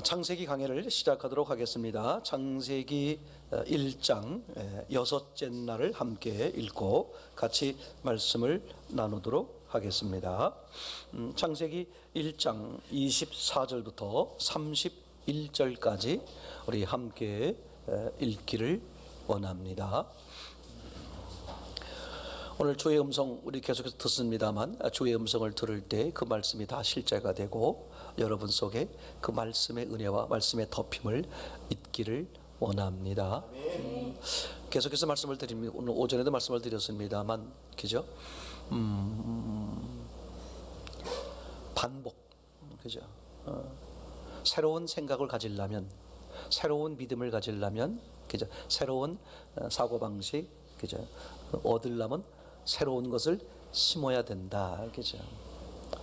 창세기 강해를 시작하도록 하겠습니다. 창세기 1장 여섯째 날을 함께 읽고 같이 말씀을 나누도록 하겠습니다. 창세기 1장 24절부터 31절까지 우리 함께 읽기를 원합니다. 오늘 주의 음성 우리 계속해서 듣습니다만, 주의 음성을 들을 때 그 말씀이 다 실제가 되고 여러분 속에 그 말씀의 은혜와 말씀의 덮임을 잊기를 원합니다. 계속해서 말씀을 드립니다. 오늘 오전에도 말씀을 드렸습니다만, 그죠? 반복, 그죠? 새로운 생각을 가지려면, 새로운 믿음을 가지려면, 그죠? 새로운 사고방식, 그죠? 얻으려면 새로운 것을 심어야 된다, 그죠?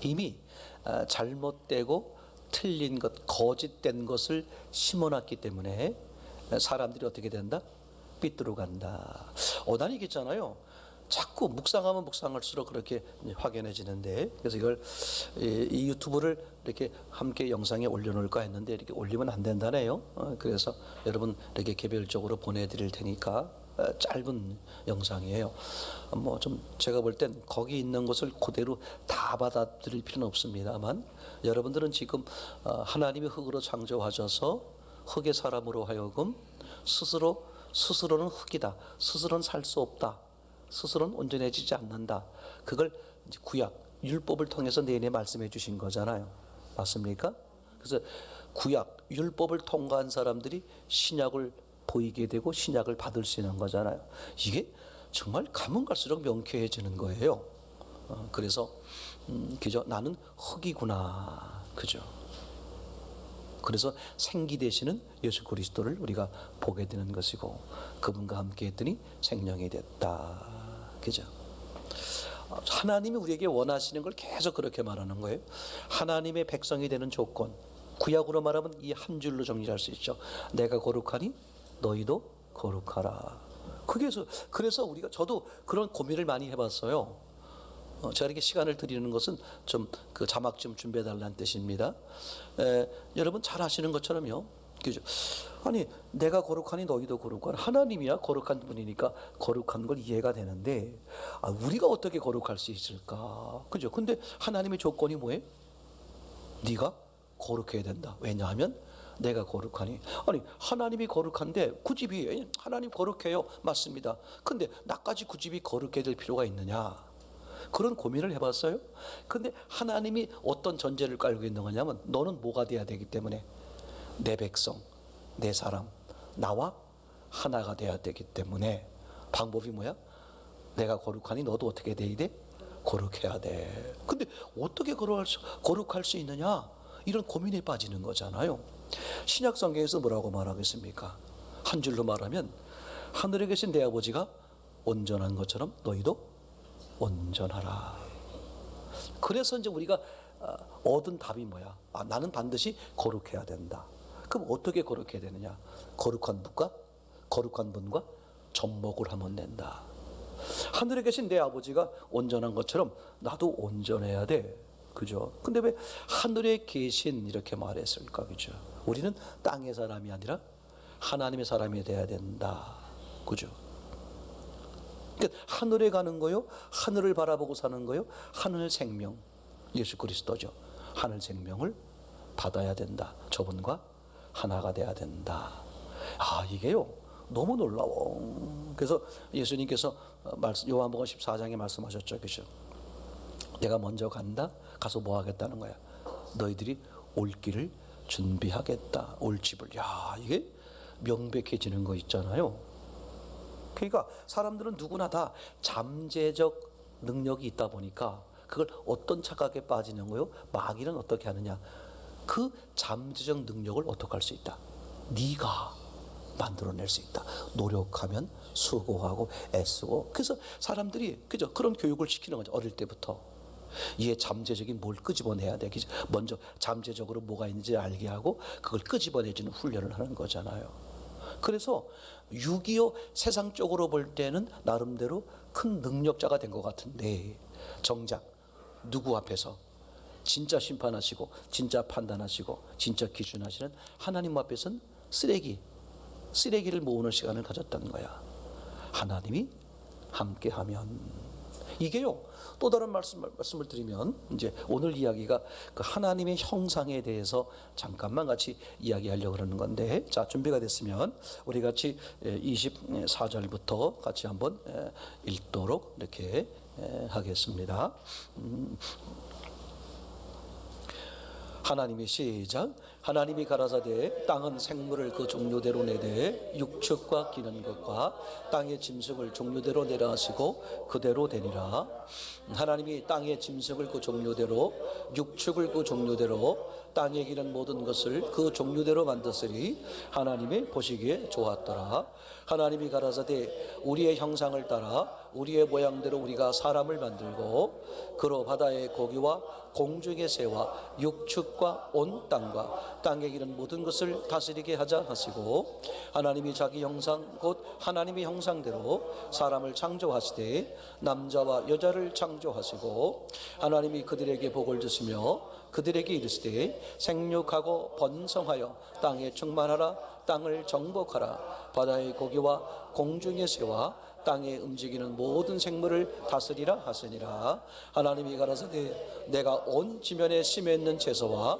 이미 잘못되고 틀린 것, 거짓된 것을 심어놨기 때문에 사람들이 어떻게 된다? 삐뚤어 간다. 어단이 있잖아요. 자꾸 묵상하면 묵상할수록 그렇게 확연해지는데, 그래서 이걸 이 유튜브를 이렇게 함께 영상에 올려놓을까 했는데 이렇게 올리면 안 된다네요. 그래서 여러분 이렇게 개별적으로 보내드릴 테니까 짧은 영상이에요. 뭐 좀 제가 볼 땐 거기 있는 것을 그대로 다 받아들일 필요는 없습니다만, 여러분들은 지금 하나님이 흙으로 창조하셔서 흙의 사람으로 하여금 스스로는 흙이다, 스스로는 살 수 없다, 스스로는 온전해지지 않는다, 그걸 이제 구약 율법을 통해서 내내 말씀해 주신 거잖아요. 맞습니까? 그래서 구약 율법을 통과한 사람들이 신약을 보이게 되고 신약을 받을 수 있는 거잖아요. 이게 정말 가면 갈수록 명쾌해지는 거예요. 그래서 그죠? 나는 흙이구나, 그죠? 그래서 생기 되시는 예수 그리스도를 우리가 보게 되는 것이고, 그분과 함께 했더니 생명이 됐다, 그죠? 하나님이 우리에게 원하시는 걸 계속 그렇게 말하는 거예요. 하나님의 백성이 되는 조건, 구약으로 말하면 이 한 줄로 정리할 수 있죠. 내가 거룩하니 너희도 거룩하라. 그래서 우리가, 저도 그런 고민을 많이 해봤어요. 제가 이렇게 시간을 드리는 것은 좀 그 자막 좀 준비해 달라는 뜻입니다. 여러분 잘 아시는 것처럼요, 그죠? 아니, 내가 거룩하니 너희도 거룩하라. 하나님이야 거룩한 분이니까 거룩한 걸 이해가 되는데, 우리가 어떻게 거룩할 수 있을까, 그죠? 근데 하나님의 조건이 뭐예요? 네가 거룩해야 된다. 왜냐하면 내가 거룩하니. 아니, 하나님이 거룩한데 그 집이, 하나님 거룩해요, 맞습니다. 근데 나까지 그 집이 거룩해야 될 필요가 있느냐, 그런 고민을 해봤어요. 근데 하나님이 어떤 전제를 깔고 있는 거냐면, 너는 뭐가 돼야 되기 때문에, 내 백성, 내 사람, 나와 하나가 돼야 되기 때문에, 방법이 뭐야? 내가 거룩하니 너도 어떻게 돼야 돼? 거룩해야 돼. 근데 어떻게 거룩할 수 있느냐, 이런 고민에 빠지는 거잖아요. 신약 성경에서 뭐라고 말하겠습니까? 한 줄로 말하면, 하늘에 계신 내 아버지가 온전한 것처럼 너희도 온전하라. 그래서 이제 우리가 얻은 답이 뭐야? 나는 반드시 거룩해야 된다. 그럼 어떻게 거룩해야 되느냐? 거룩한 분과 접목을 하면 된다. 하늘에 계신 내 아버지가 온전한 것처럼 나도 온전해야 돼, 그죠? 근데 왜 하늘에 계신 이렇게 말했을까, 그죠? 우리는 땅의 사람이 아니라 하나님의 사람이 돼야 된다, 그죠? 그러니까 하늘에 가는 거요, 하늘을 바라보고 사는 거요, 하늘 생명 예수 그리스도죠. 하늘 생명을 받아야 된다. 저분과 하나가 돼야 된다. 이게요 너무 놀라워. 그래서 예수님께서 요한복음 14장에 말씀하셨죠, 그죠? 내가 먼저 간다. 가서 뭐 하겠다는 거야? 너희들이 올 길을 준비하겠다. 올 집을. 이게 명백해지는 거 있잖아요. 그러니까 사람들은 누구나 다 잠재적 능력이 있다 보니까 그걸 어떤 착각에 빠지는 거요? 마귀는 어떻게 하느냐? 그 잠재적 능력을 어떻게 할 수 있다? 네가 만들어낼 수 있다. 노력하면, 수고하고 애쓰고. 그래서 사람들이, 그죠? 그런 교육을 시키는 거죠, 어릴 때부터. 얘 잠재적인 뭘 끄집어내야 돼. 먼저 잠재적으로 뭐가 있는지 알게 하고 그걸 끄집어내주는 훈련을 하는 거잖아요. 그래서 6.25 세상적으로 볼 때는 나름대로 큰 능력자가 된 것 같은데, 정작 누구 앞에서? 진짜 심판하시고 진짜 판단하시고 진짜 기준하시는 하나님 앞에서는 쓰레기를 모으는 시간을 가졌다는 거야. 하나님이 함께하면. 이게요, 또 다른 말씀을 드리면 이제 오늘 이야기가 그 하나님의 형상에 대해서 잠깐만 같이 이야기하려고 그러는 건데, 자, 준비가 됐으면 우리 같이 24절부터 같이 한번 읽도록 이렇게 하겠습니다. 하나님이 시작. 하나님이 가라사대 땅은 생물을 그 종류대로 내되 육축과 기는 것과 땅의 짐승을 종류대로 내라 하시고 그대로 되니라. 하나님이 땅의 짐승을 그 종류대로 육축을 그 종류대로 땅에 기는 모든 것을 그 종류대로 만드시니 하나님이 보시기에 좋았더라. 하나님이 가라사대 우리의 형상을 따라 우리의 모양대로 우리가 사람을 만들고 그로 바다의 고기와 공중의 새와 육축과 온 땅과 땅에 기는 모든 것을 다스리게 하자 하시고 하나님이 자기 형상 곧 하나님의 형상대로 사람을 창조하시되 남자와 여자를 창조하시고 하나님이 그들에게 복을 주시며 그들에게 이르시되 생육하고 번성하여 땅에 충만하라. 땅을 정복하라. 바다의 고기와 공중의 새와 땅에 움직이는 모든 생물을 다스리라 하시니라. 하나님이 가라사대 내가 온 지면에 심에 있는 채소와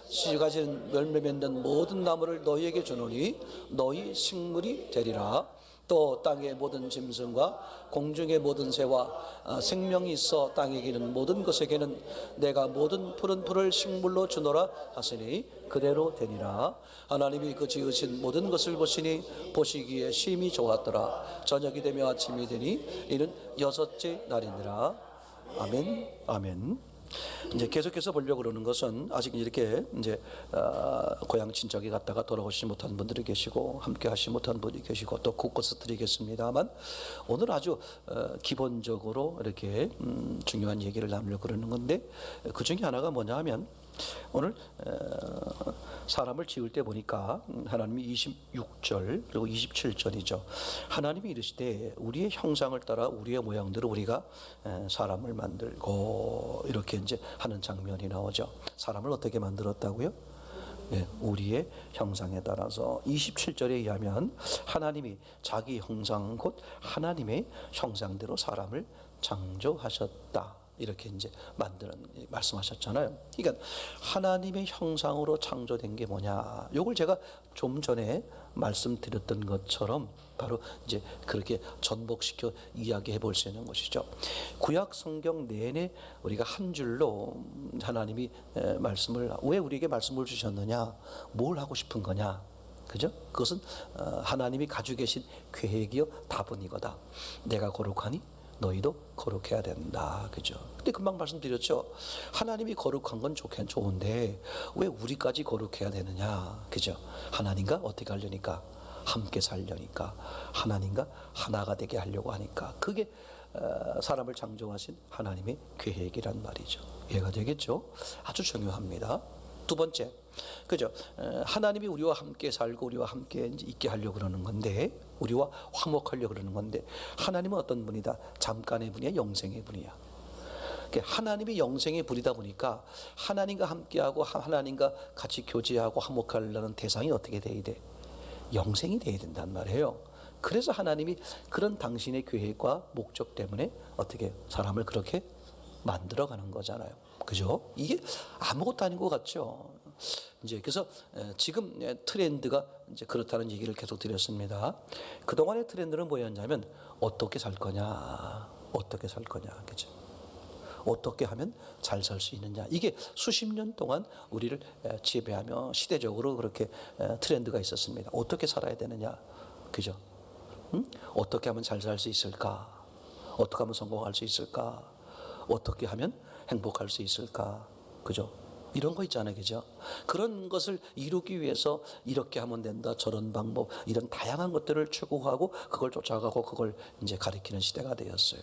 씨 가진 열매 맺는 모든 나무를 너희에게 주노니 너희 식물이 되리라. 또 땅의 모든 짐승과 공중의 모든 새와 생명이 있어 땅에 기는 모든 것에게는 내가 모든 푸른 풀을 식물로 주노라 하시니 그대로 되니라. 하나님이 그 지으신 모든 것을 보시니 보시기에 심히 좋았더라. 저녁이 되며 아침이 되니 이는 여섯째 날이니라. 아멘. 아멘. 이제 계속해서 보려고 그러는 것은 아직 이렇게 이제 고향 친척이 갔다가 돌아오시지 못한 분들이 계시고 함께 하시지 못한 분이 계시고 또 곳곳에 드리겠습니다만 오늘 아주 기본적으로 이렇게 중요한 얘기를 나누려고 그러는 건데 그 중에 하나가 뭐냐 하면 오늘 사람을 지을 때 보니까 하나님이 26절 그리고 27절이죠. 하나님이 이르시되 우리의 형상을 따라 우리의 모양대로 우리가 사람을 만들고 이렇게 이제 하는 장면이 나오죠. 사람을 어떻게 만들었다고요? 우리의 형상에 따라서 27절에 의하면 하나님이 자기 형상 곧 하나님의 형상대로 사람을 창조하셨다. 이렇게 이제 말씀하셨잖아요. 그러니까 하나님의 형상으로 창조된 게 뭐냐? 요걸 제가 좀 전에 말씀드렸던 것처럼 바로 이제 그렇게 전복시켜 이야기해 볼 수 있는 것이죠. 구약 성경 내내 우리가 한 줄로 하나님이 말씀을 왜 우리에게 말씀을 주셨느냐? 뭘 하고 싶은 거냐? 그죠? 그것은 하나님이 가지고 계신 계획이요 다분이거다. 내가 거룩하니 너희도 거룩해야 된다. 그죠? 근데 금방 말씀드렸죠. 하나님이 거룩한 건 좋은데 왜 우리까지 거룩해야 되느냐? 그죠? 하나님과 어떻게 하려니까? 함께 살려니까. 하나님과 하나가 되게 하려고 하니까. 그게 사람을 창조하신 하나님의 계획이란 말이죠. 이해가 되겠죠? 아주 중요합니다. 두 번째, 그죠? 하나님이 우리와 함께 살고 우리와 함께 있게 하려고 그러는 건데, 우리와 화목하려고 그러는 건데, 하나님은 어떤 분이다? 잠깐의 분이야, 영생의 분이야. 하나님이 영생의 분이다 보니까 하나님과 함께하고 하나님과 같이 교제하고 화목하려는 대상이 어떻게 돼야 돼? 영생이 돼야 된단 말이에요. 그래서 하나님이 그런 당신의 계획과 목적 때문에 어떻게 사람을 그렇게 만들어가는 거잖아요. 그죠? 이게 아무것도 아닌 것 같죠. 이제 그래서 지금 트렌드가 이제 그렇다는 얘기를 계속 드렸습니다. 그동안의 트렌드는 뭐였냐면 어떻게 살 거냐, 어떻게 살 거냐, 그죠? 어떻게 하면 잘 살 수 있느냐. 이게 수십 년 동안 우리를 지배하며 시대적으로 그렇게 트렌드가 있었습니다. 어떻게 살아야 되느냐, 그죠? 어떻게 하면 잘 살 수 있을까? 어떻게 하면 성공할 수 있을까? 어떻게 하면 행복할 수 있을까? 그죠? 이런 거 있잖아요. 그죠? 그런 것을 이루기 위해서 이렇게 하면 된다. 저런 방법, 이런 다양한 것들을 추구하고 그걸 쫓아가고 그걸 이제 가리키는 시대가 되었어요.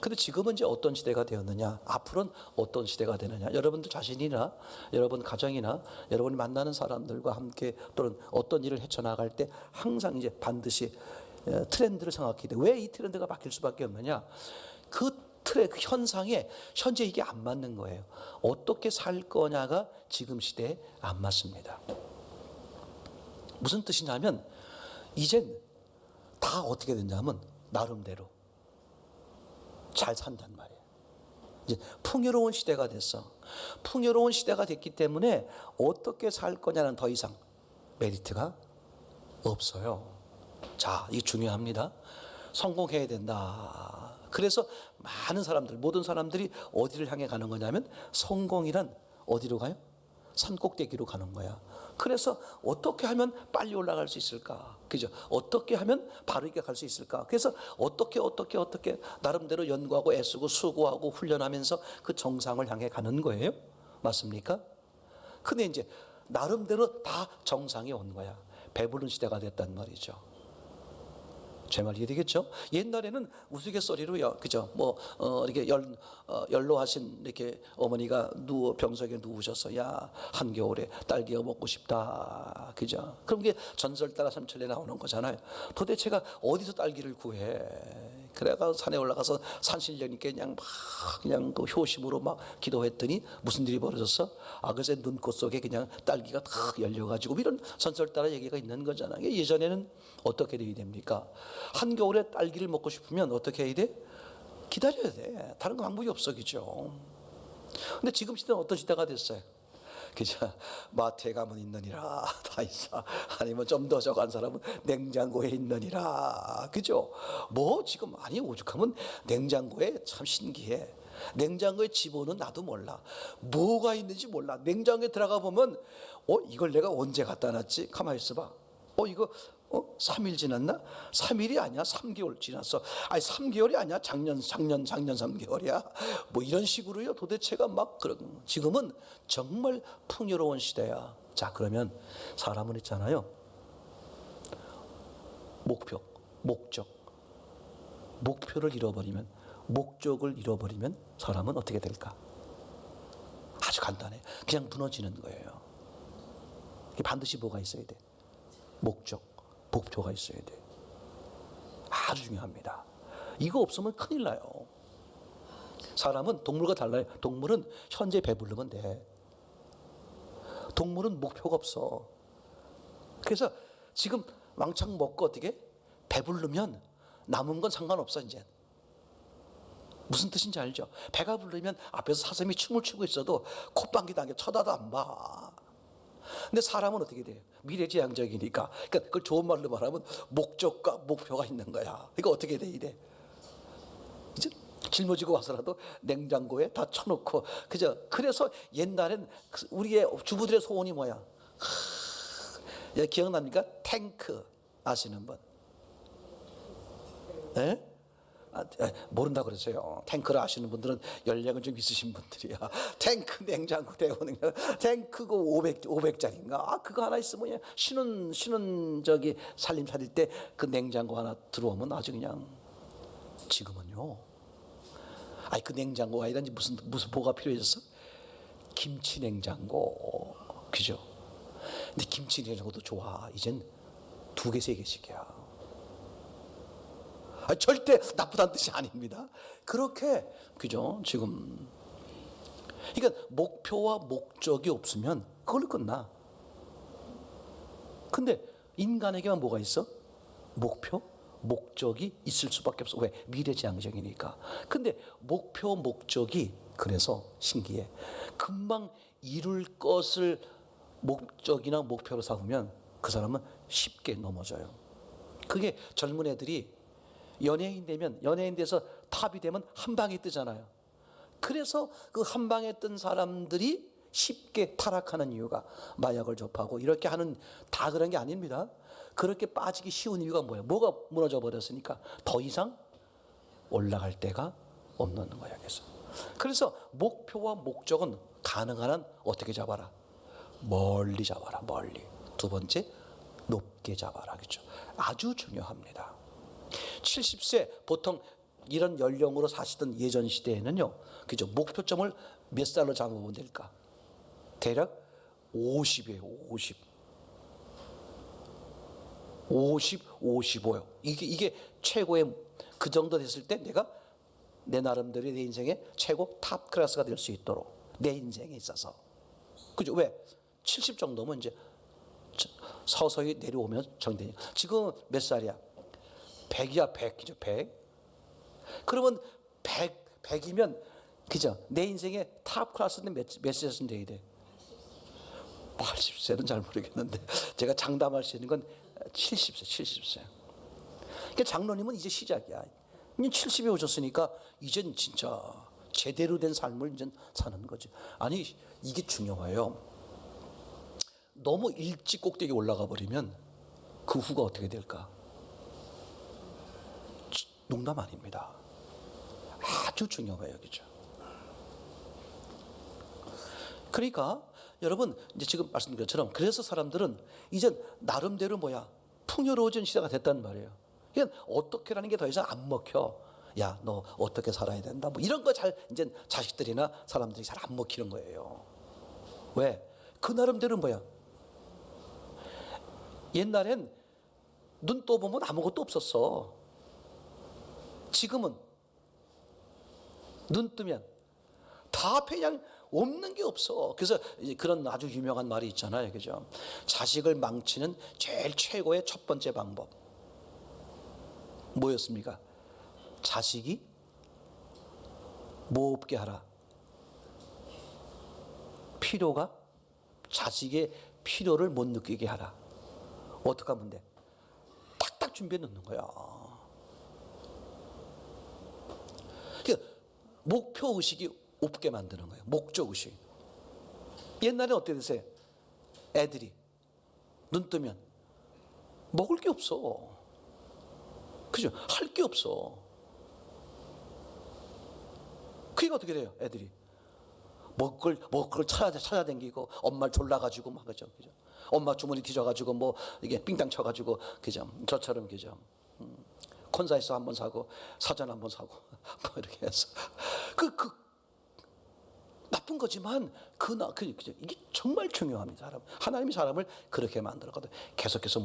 근데 지금은 이제 어떤 시대가 되었느냐? 앞으로는 어떤 시대가 되느냐? 여러분들 자신이나 여러분 가정이나 여러분이 만나는 사람들과 함께 또는 어떤 일을 헤쳐나갈 때 항상 이제 반드시 트렌드를 생각해야 돼. 왜 이 트렌드가 바뀔 수밖에 없느냐? 그 틀의 그 현상에 현재 이게 안 맞는 거예요. 어떻게 살 거냐가 지금 시대에 안 맞습니다. 무슨 뜻이냐면 이젠 다 어떻게 됐냐면 나름대로 잘 산단 말이에요. 이제 풍요로운 시대가 됐어. 풍요로운 시대가 됐기 때문에 어떻게 살 거냐는 더 이상 메리트가 없어요. 자, 이게 중요합니다. 성공해야 된다. 그래서 많은 사람들, 모든 사람들이 어디를 향해 가는 거냐면 성공이란 어디로 가요? 산꼭대기로 가는 거야. 그래서 어떻게 하면 빨리 올라갈 수 있을까? 그죠? 어떻게 하면 바르게 갈 수 있을까? 그래서 어떻게 나름대로 연구하고 애쓰고 수고하고 훈련하면서 그 정상을 향해 가는 거예요. 맞습니까? 근데 이제 나름대로 다 정상에 온 거야. 배부른 시대가 됐단 말이죠. 제 말 이해되겠죠? 옛날에는 우스갯소리로요, 그죠? 이렇게 연로하신 이렇게 어머니가 병석에 누우셔서 야 한겨울에 딸기가 먹고 싶다, 그죠? 그럼 이게 전설 따라 삼천리에 나오는 거잖아요. 도대체가 어디서 딸기를 구해? 그래가 산에 올라가서 산신령님께 그냥 그 효심으로 막 기도했더니 무슨 일이 벌어졌어? 그래서 눈꽃 속에 그냥 딸기가 탁 열려가지고 이런 전설 따라 얘기가 있는 거잖아요. 예전에는 어떻게 돼야 됩니까? 한겨울에 딸기를 먹고 싶으면 어떻게 해야 돼? 기다려야 돼. 다른 방법이 없어, 그죠? 근데 지금 시대는 어떤 시대가 됐어요? 그죠? 마트에 가면 있느니라 다 있어. 아니면 좀 더 저간 사람은 냉장고에 있느니라, 그죠? 지금 오죽하면 냉장고에 참 신기해. 냉장고에 집어는 나도 몰라. 뭐가 있는지 몰라. 냉장고에 들어가 보면 이걸 내가 언제 갖다 놨지? 가만히 있어봐. 이거 3일 지났나? 3일이 아니야. 3개월 지났어. 3개월이 아니야. 작년 3개월이야. 이런 식으로요. 도대체가 지금은 정말 풍요로운 시대야. 자, 그러면 사람은 있잖아요. 목표를 잃어버리면, 목적을 잃어버리면 사람은 어떻게 될까? 아주 간단해. 그냥 무너지는 거예요. 반드시 뭐가 있어야 돼? 목표가 있어야 돼. 아주 중요합니다. 이거 없으면 큰일 나요. 사람은 동물과 달라요. 동물은 현재 배부르면 돼. 동물은 목표가 없어. 그래서 지금 왕창 먹고 어떻게? 배부르면 남은 건 상관없어 이제. 무슨 뜻인지 알죠? 배가 부르면 앞에서 사슴이 춤을 추고 있어도 콧방귀 당겨 쳐다도 안 봐. 근데 사람은 어떻게 돼요? 미래지향적이니까. 그러니까 그걸 좋은 말로 말하면 목적과 목표가 있는 거야. 그러니까 어떻게 돼 이래? 이제 짊어지고 와서라도 냉장고에 다 쳐놓고, 그죠? 그래서 옛날엔 우리의 주부들의 소원이 뭐야? 기억납니까? 탱크 아시는 분? 예? 모른다 그러세요. 탱크를 아시는 분들은 연령은 좀 있으신 분들이야. 탱크 냉장고 대우는 탱크 그 500짜리인가? 그거 하나 있으면 신은 저기 살림 차릴 때 그 냉장고 하나 들어오면 아주 그냥. 지금은요. 그 냉장고가 아니라 무슨 뭐가 필요해졌어? 김치 냉장고, 그죠? 근데 김치 냉장고도 좋아. 이젠 2개, 3개씩이야. 절대 나쁘다는 뜻이 아닙니다. 그렇게, 그죠? 지금. 그러니까 목표와 목적이 없으면 그걸로 끝나. 근데 인간에게만 뭐가 있어? 목적이 있을 수밖에 없어. 왜? 미래지향적이니까. 근데 목적이 그래서 신기해. 금방 이룰 것을 목적이나 목표로 삼으면 그 사람은 쉽게 넘어져요. 그게 젊은 애들이 연예인 돼서 탑이 되면 한 방에 뜨잖아요. 그래서 그 한 방에 뜬 사람들이 쉽게 타락하는 이유가 마약을 접하고 이렇게 하는, 다 그런 게 아닙니다. 그렇게 빠지기 쉬운 이유가 뭐예요? 뭐가 무너져 버렸으니까 더 이상 올라갈 데가 없는 거야. 그래서 목표와 목적은 가능한 한 어떻게 잡아라? 멀리 잡아라. 멀리. 두 번째, 높게 잡아라. 그렇죠? 아주 중요합니다. 70세 보통 이런 연령으로 사시던 예전 시대에는요, 그죠? 목표점을 몇 살로 잡으면 될까? 대략 50이에요. 50, 55요. 이게 최고의, 그 정도 됐을 때 내가 내 나름대로 내 인생의 최고 탑 클래스가 될 수 있도록 내 인생에 있어서. 그죠? 왜? 70 정도면 이제 서서히 내려오면 정되니. 지금 몇 살이야? 100이야, 100이죠, 100. 그러면 100이면, 그죠? 내 인생의 탑 클래스는 몇 세였으면 돼야 돼? 80세는 잘 모르겠는데, 제가 장담할 수 있는 건 70세, 70세. 그러니까 장로님은 이제 시작이야. 이제 70에 오셨으니까, 이젠 진짜 제대로 된 삶을 이제 사는 거지. 아니, 이게 중요해요. 너무 일찍 꼭대기 올라가 버리면 그 후가 어떻게 될까? 농담 아닙니다. 아주 중요해요, 그죠? 그러니까 여러분 이제 지금 말씀드린 것처럼 그래서 사람들은 이제 나름대로 풍요로워진 시대가 됐단 말이에요. 그냥 어떻게라는 게 더 이상 안 먹혀. 야, 너 어떻게 살아야 된다. 뭐 이런 거 잘 이제 자식들이나 사람들이 잘 안 먹히는 거예요. 왜? 그 나름대로 옛날엔 눈 떠보면 아무것도 없었어. 지금은 눈 뜨면 다 앞에 그냥 없는 게 없어. 그래서 그런 아주 유명한 말이 있잖아요, 그죠? 자식을 망치는 제일 최고의 첫 번째 방법 뭐였습니까? 자식이 뭐 없게 하라. 자식의 필요를 못 느끼게 하라. 어떻게 하면 돼? 탁탁 준비해 놓는 거야. 그러니까 목표 의식이 없게 만드는 거예요. 목적 의식. 옛날에 어떻게 됐어요? 애들이 눈 뜨면 먹을 게 없어. 그죠? 할 게 없어. 그게 어떻게 돼요? 애들이 먹을 걸 찾아다니고 엄마를 졸라가지고 막 그죠? 엄마 주머니 뒤져가지고 뭐 이게 삥땅 쳐가지고 그죠? 저처럼 그죠? 콘사이서 한번 사고 사전 한번 사고 뭐 이렇게 해서 나쁜 거지만 이게 정말 중요합니다. 하나님이 사람을 그렇게 만들었거든. 계속해서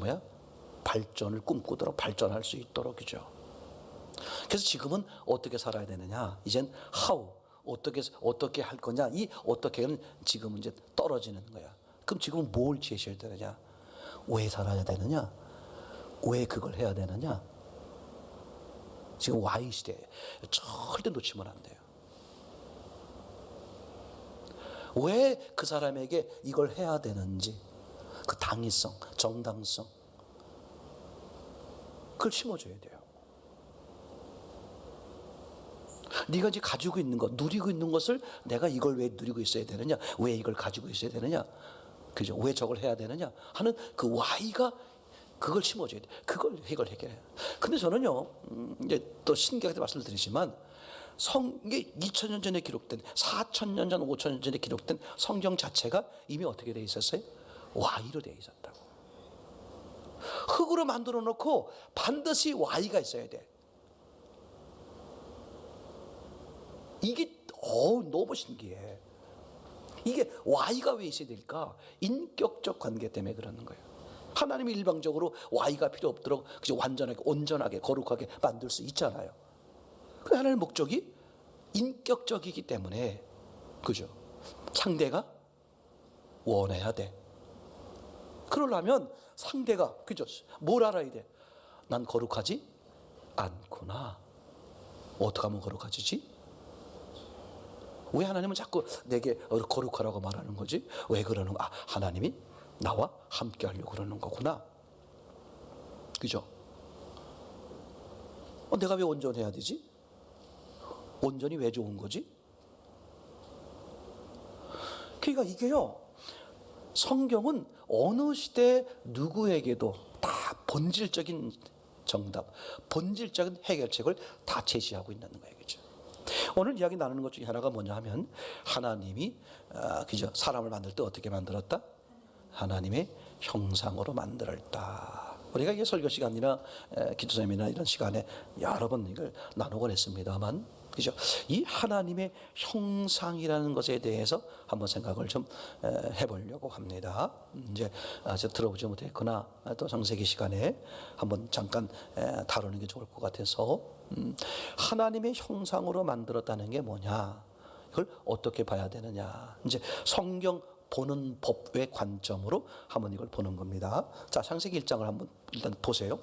발전을 꿈꾸도록 발전할 수 있도록 그죠? 그래서 지금은 어떻게 살아야 되느냐? 이젠 how 어떻게 할 거냐? 이 어떻게는 지금은 이제 떨어지는 거야. 그럼 지금은 뭘 제시해야 되느냐? 왜 살아야 되느냐? 왜 그걸 해야 되느냐? 지금 Y 시대에 절대 놓치면 안 돼요. 왜 그 사람에게 이걸 해야 되는지 그 당위성, 정당성 그걸 심어줘야 돼요. 네가 이제 가지고 있는 것, 누리고 있는 것을 내가 이걸 왜 누리고 있어야 되느냐? 왜 이걸 가지고 있어야 되느냐? 그죠? 왜 저걸 해야 되느냐? 하는 그 Y가 그걸 심어줘야 돼. 이걸 해결해요. 근데 저는요, 이제 또 신기하게 말씀을 드리지만, 이게 2000년 전에 기록된, 4000년 전, 5000년 전에 기록된 성경 자체가 이미 어떻게 돼 있었어요? Y로 돼 있었다고. 흙으로 만들어 놓고 반드시 Y가 있어야 돼. 이게 너무 신기해. 이게 Y가 왜 있어야 될까? 인격적 관계 때문에 그러는 거예요. 하나님이 일방적으로 Y가 필요 없도록 완전하게 온전하게 거룩하게 만들 수 있잖아요. 그 하나님의 목적이 인격적이기 때문에 그죠? 상대가 원해야 돼. 그러려면 상대가 그죠? 뭘 알아야 돼? 난 거룩하지 않구나. 어떻게 하면 거룩해지지? 왜 하나님은 자꾸 내게 거룩하라고 말하는 거지? 왜 그러는 거야? 하나님이 나와 함께 하려고 그러는 거구나. 그죠? 내가 왜 온전해야 되지? 온전이 왜 좋은 거지? 그러니까 이게요, 성경은 어느 시대 누구에게도 다 본질적인 정답, 본질적인 해결책을 다 제시하고 있는 거예요. 그죠? 오늘 이야기 나누는 것 중에 하나가 뭐냐 하면 하나님이 그죠? 사람을 만들 때 어떻게 만들었다? 하나님의 형상으로 만들었다. 우리가 이게 설교 시간이나 기도자님이나 이런 시간에 여러 번 이걸 나누곤 했습니다만 그죠? 이 하나님의 형상이라는 것에 대해서 한번 생각을 좀 해보려고 합니다. 이제 아직 들어보지 못했거나 또 창세기 시간에 한번 잠깐 다루는 게 좋을 것 같아서, 하나님의 형상으로 만들었다는 게 뭐냐? 이걸 어떻게 봐야 되느냐? 이제 성경 보는 법의 관점으로 한번 이걸 보는 겁니다. 자, 창세기 1장을 한번 일단 보세요.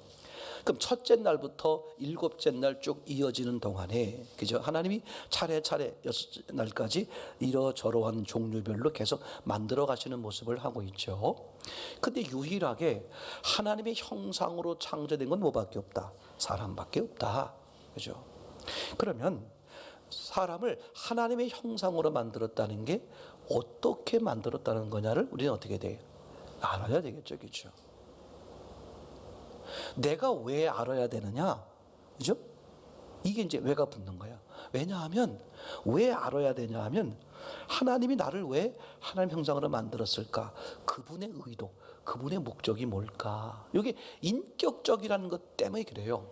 그럼 첫째 날부터 일곱째 날 쭉 이어지는 동안에, 그죠? 하나님이 차례차례 여섯 날까지 이러저러한 종류별로 계속 만들어 가시는 모습을 하고 있죠. 근데 유일하게 하나님의 형상으로 창조된 건 뭐밖에 없다? 사람밖에 없다. 그죠? 그러면 사람을 하나님의 형상으로 만들었다는 게 어떻게 만들었다는 거냐를 우리는 어떻게 돼요? 알아야 되겠죠. 그죠? 내가 왜 알아야 되느냐? 그죠? 이게 이제 왜가 붙는 거야. 왜냐하면, 왜 알아야 되냐 하면, 하나님이 나를 왜 하나님 형상으로 만들었을까? 그분의 의도, 그분의 목적이 뭘까? 이게 인격적이라는 것 때문에 그래요.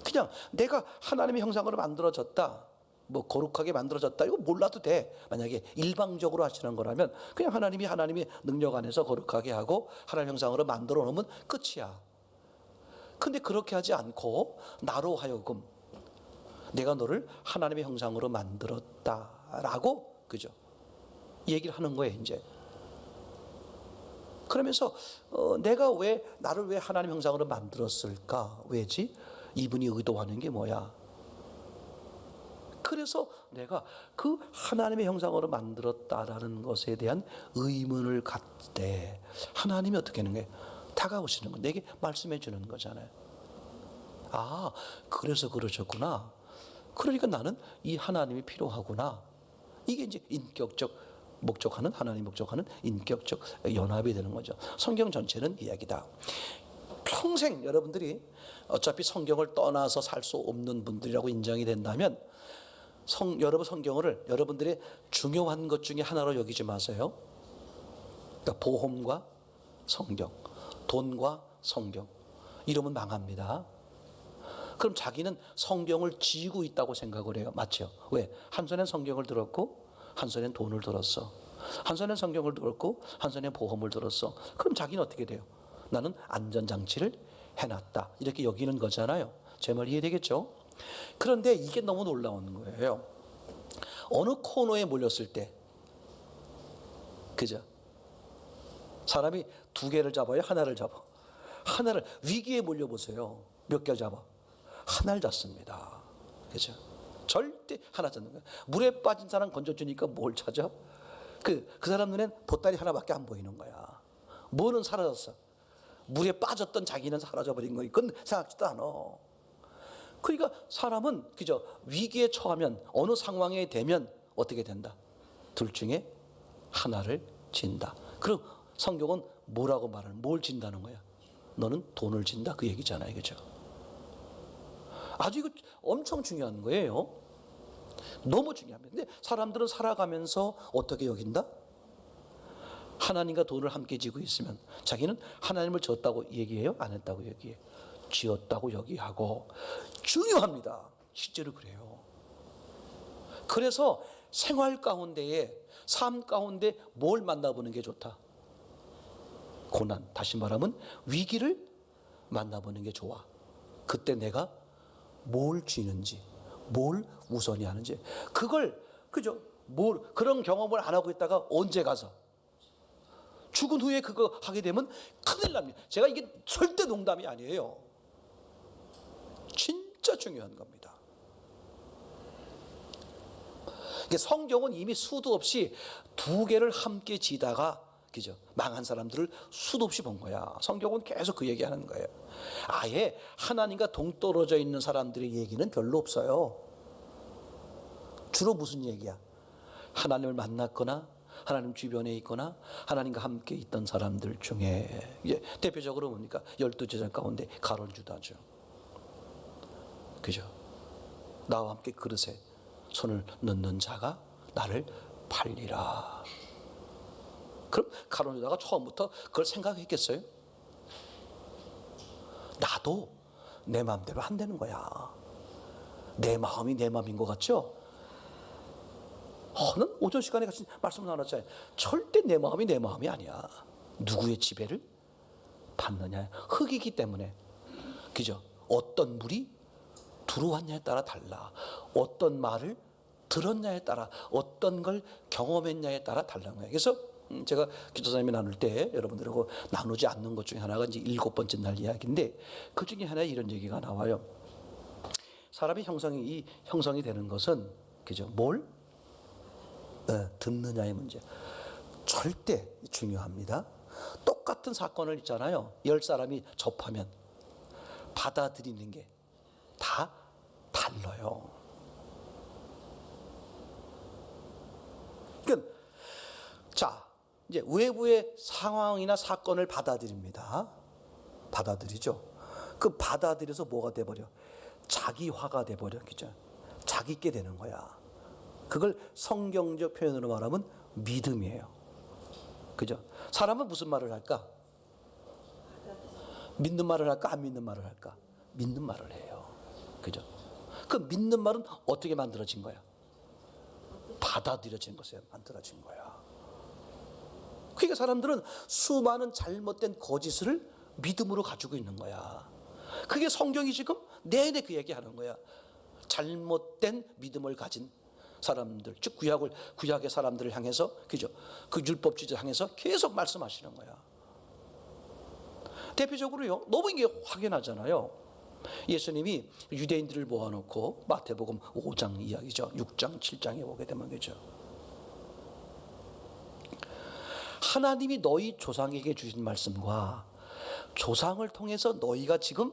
그냥 내가 하나님의 형상으로 만들어졌다, 뭐 거룩하게 만들어졌다, 이거 몰라도 돼. 만약에 일방적으로 하시는 거라면 그냥 하나님의 능력 안에서 거룩하게 하고 하나님 형상으로 만들어 놓으면 끝이야. 근데 그렇게 하지 않고 나로 하여금 내가 너를 하나님의 형상으로 만들었다라고, 그죠? 얘기를 하는 거예요, 이제. 그러면서 내가 나를 왜 하나님 형상으로 만들었을까? 왜지? 이분이 의도하는 게 뭐야? 그래서 내가 그 하나님의 형상으로 만들었다라는 것에 대한 의문을 갖을 때 하나님이 어떻게 하는 거예요? 다가오시는 거, 내게 말씀해 주는 거잖아요. 아, 그래서 그러셨구나. 그러니까 나는 이 하나님이 필요하구나. 이게 이제 인격적 목적하는, 하나님 목적하는 인격적 연합이 되는 거죠. 성경 전체는 이야기다. 평생 여러분들이 어차피 성경을 떠나서 살 수 없는 분들이라고 인정이 된다면, 여러분 성경을 여러분들의 중요한 것 중에 하나로 여기지 마세요. 그러니까 보험과 성경, 돈과 성경, 이러면 망합니다. 그럼 자기는 성경을 쥐고 있다고 생각을 해요. 맞죠? 왜? 한 손엔 성경을 들었고 한 손엔 돈을 들었어. 한 손엔 성경을 들었고 한 손엔 보험을 들었어. 그럼 자기는 어떻게 돼요? 나는 안전장치를 해놨다, 이렇게 여기는 거잖아요. 제 말 이해되겠죠? 그런데 이게 너무 놀라운 거예요. 어느 코너에 몰렸을 때, 그죠? 사람이 두 개를 잡아요? 하나를 잡아? 하나를, 위기에 몰려보세요. 몇 개를 잡아? 하나를 잡습니다. 그죠? 절대 하나 잡는 거예요. 물에 빠진 사람 건져주니까 뭘 찾아? 그 사람 눈엔 보따리 하나밖에 안 보이는 거야. 뭐는 사라졌어. 물에 빠졌던 자기는 사라져버린 거예요. 그건 생각지도 않아. 그러니까 사람은, 그죠? 위기에 처하면, 어느 상황에 되면 어떻게 된다? 둘 중에 하나를 진다. 그럼 성경은 뭐라고 말하는, 뭘 진다는 거야? 너는 돈을 진다, 그 얘기잖아요. 그죠? 아주 이거 엄청 중요한 거예요. 너무 중요합니다. 근데 사람들은 살아가면서 어떻게 여긴다? 하나님과 돈을 함께 지고 있으면 자기는 하나님을 졌다고 얘기해요? 안 했다고 얘기해요? 지었다고 얘기하고. 중요합니다. 실제로 그래요. 그래서 생활 가운데에, 삶 가운데 뭘 만나보는 게 좋다? 고난, 다시 말하면 위기를 만나보는 게 좋아. 그때 내가 뭘 쥐는지, 뭘 우선히 하는지, 그걸, 그죠? 그런 경험을 안 하고 있다가 언제 가서 죽은 후에 그거 하게 되면 큰일 납니다. 제가 이게 절대 농담이 아니에요. 진짜 중요한 겁니다. 이게 성경은 이미 수도 없이 두 개를 함께 지다가, 그죠? 망한 사람들을 수도 없이 본 거야. 성경은 계속 그 얘기하는 거예요. 아예 하나님과 동떨어져 있는 사람들의 얘기는 별로 없어요. 주로 무슨 얘기야? 하나님을 만났거나 하나님 주변에 있거나 하나님과 함께 있던 사람들 중에, 대표적으로 뭡니까? 12제자 가운데 가룟 유다죠. 그죠? 나와 함께 그릇에 손을 넣는 자가 나를 팔리라. 그럼 가룟 유다가 처음부터 그걸 생각했겠어요? 나도 내 마음대로 안 되는 거야. 내 마음이 내 마음인 것 같죠? 는 오전 시간에 같이 말씀 나눴잖아요. 절대 내 마음이 내 마음이 아니야. 누구의 지배를 받느냐. 흙이기 때문에. 그죠? 어떤 물이 들어왔냐에 따라 달라. 어떤 말을 들었냐에 따라, 어떤 걸 경험했냐에 따라 달라는 거예요. 그래서 제가 기도사님이 나눌 때 여러분들하고 나누지 않는 것 중에 하나가 이제 7번째 날 이야기인데, 그 중에 하나에 이런 얘기가 나와요. 사람의 형성이 되는 것은, 그죠? 뭘 듣느냐의 문제. 절대 중요합니다. 똑같은 사건을 있잖아요. 10사람이 접하면 받아들이는 게 다 달라요. 그러니까 자, 이제 외부의 상황이나 사건을 받아들입니다. 받아들이죠. 그 받아들여서 뭐가 돼버려? 자기화가 돼버려. 그죠? 자기께 되는 거야. 그걸 성경적 표현으로 말하면 믿음이에요. 그죠? 사람은 무슨 말을 할까? 믿는 말을 할까? 안 믿는 말을 할까? 믿는 말을 해요. 그죠? 그 믿는 말은 어떻게 만들어진 거야? 받아들여진 것에 만들어진 거야. 그러니까 사람들은 수많은 잘못된 거짓을 믿음으로 가지고 있는 거야. 그게 성경이 지금 내내 그 얘기하는 거야. 잘못된 믿음을 가진 사람들, 즉 구약의 사람들을 향해서, 그죠? 그 율법주의者향해서 계속 말씀하시는 거야. 대표적으로요, 너무 이게 확연하잖아요. 예수님이 유대인들을 모아놓고 마태복음 5장 이야기죠. 6장, 7장에 보게 되면, 그죠? 하나님이 너희 조상에게 주신 말씀과 조상을 통해서 너희가 지금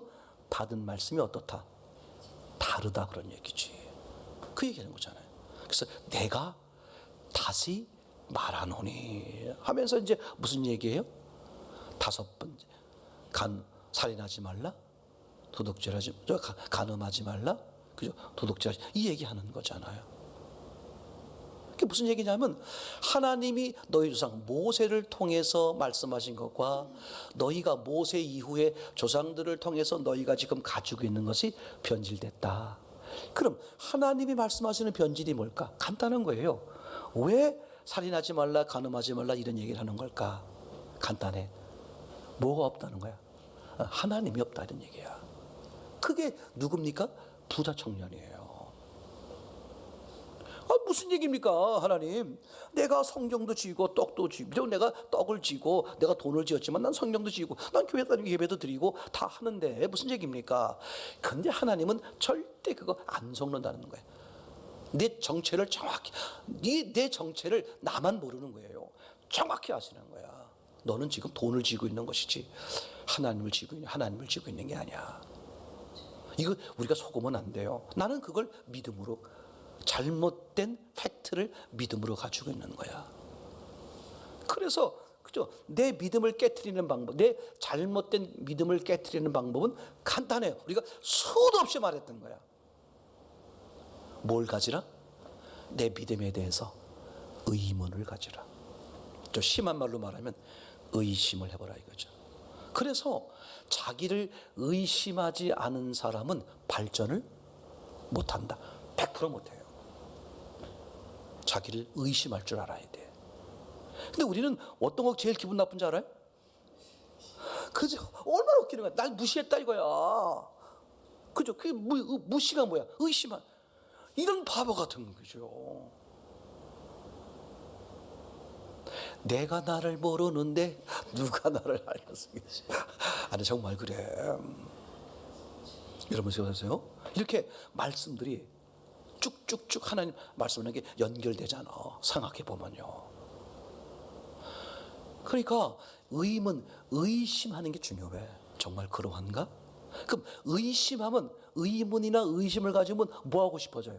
받은 말씀이 어떻다? 다르다, 그런 얘기지. 그 얘기하는 거잖아요. 그래서 내가 다시 말하노니 하면서 이제 무슨 얘기예요? 5번째, 살인하지 말라, 도둑질하지, 간음하지 말라, 그죠? 도둑질하지, 이 얘기하는 거잖아요. 그게 무슨 얘기냐면, 하나님이 너희 조상 모세를 통해서 말씀하신 것과 너희가 모세 이후에 조상들을 통해서 너희가 지금 가지고 있는 것이 변질됐다. 그럼 하나님이 말씀하시는 변질이 뭘까? 간단한 거예요. 왜 살인하지 말라, 간음하지 말라 이런 얘기를 하는 걸까? 간단해. 뭐가 없다는 거야? 하나님이 없다, 이런 얘기야. 그게 누굽니까? 부자 청년이에요. 무슨 얘기입니까? 하나님, 내가 성경도 지고 떡도 지고, 내가 떡을 지고 내가 돈을 지었지만 난 성경도 지고 난 교회 다니고 예배도 드리고 다 하는데 무슨 얘기입니까? 근데 하나님은 절대 그거 안 속는다는 거예요. 내 정체를 정확히, 내 정체를 나만 모르는 거예요. 정확히 아시는 거야. 너는 지금 돈을 지고 있는 것이지 하나님을 지고 있는 게 아니야. 이거 우리가 속으면 안 돼요. 나는 그걸 믿음으로, 잘못된 팩트를 믿음으로 가지고 있는 거야. 그래서 그죠? 내 믿음을 깨트리는 방법, 내 잘못된 믿음을 깨트리는 방법은 간단해요. 우리가 수도 없이 말했던 거야. 뭘 가지라? 내 믿음에 대해서 의문을 가지라. 좀 심한 말로 말하면 의심을 해보라 이거죠. 그래서 자기를 의심하지 않은 사람은 발전을 못한다. 100% 못해요. 자기를 의심할 줄 알아야 돼. 근데 우리는 어떤 거 제일 기분 나쁜지 알아요? 그죠? 얼마나 웃기는 거야. 날 무시했다 이거야. 그죠? 그게 무시가 뭐야? 의심한. 이런 바보 같은 거죠. 내가 나를 모르는데 누가 나를 알겠어? 아니 정말 그래. 여러분 생각하세요? 이렇게 말씀들이 쭉쭉쭉 하나님 말씀하는 게 연결되잖아. 생각해 보면요. 그러니까 의심하는 게 중요해. 정말 그러한가? 그럼 의심하면, 의문이나 의심을 가지면 뭐 하고 싶어져요?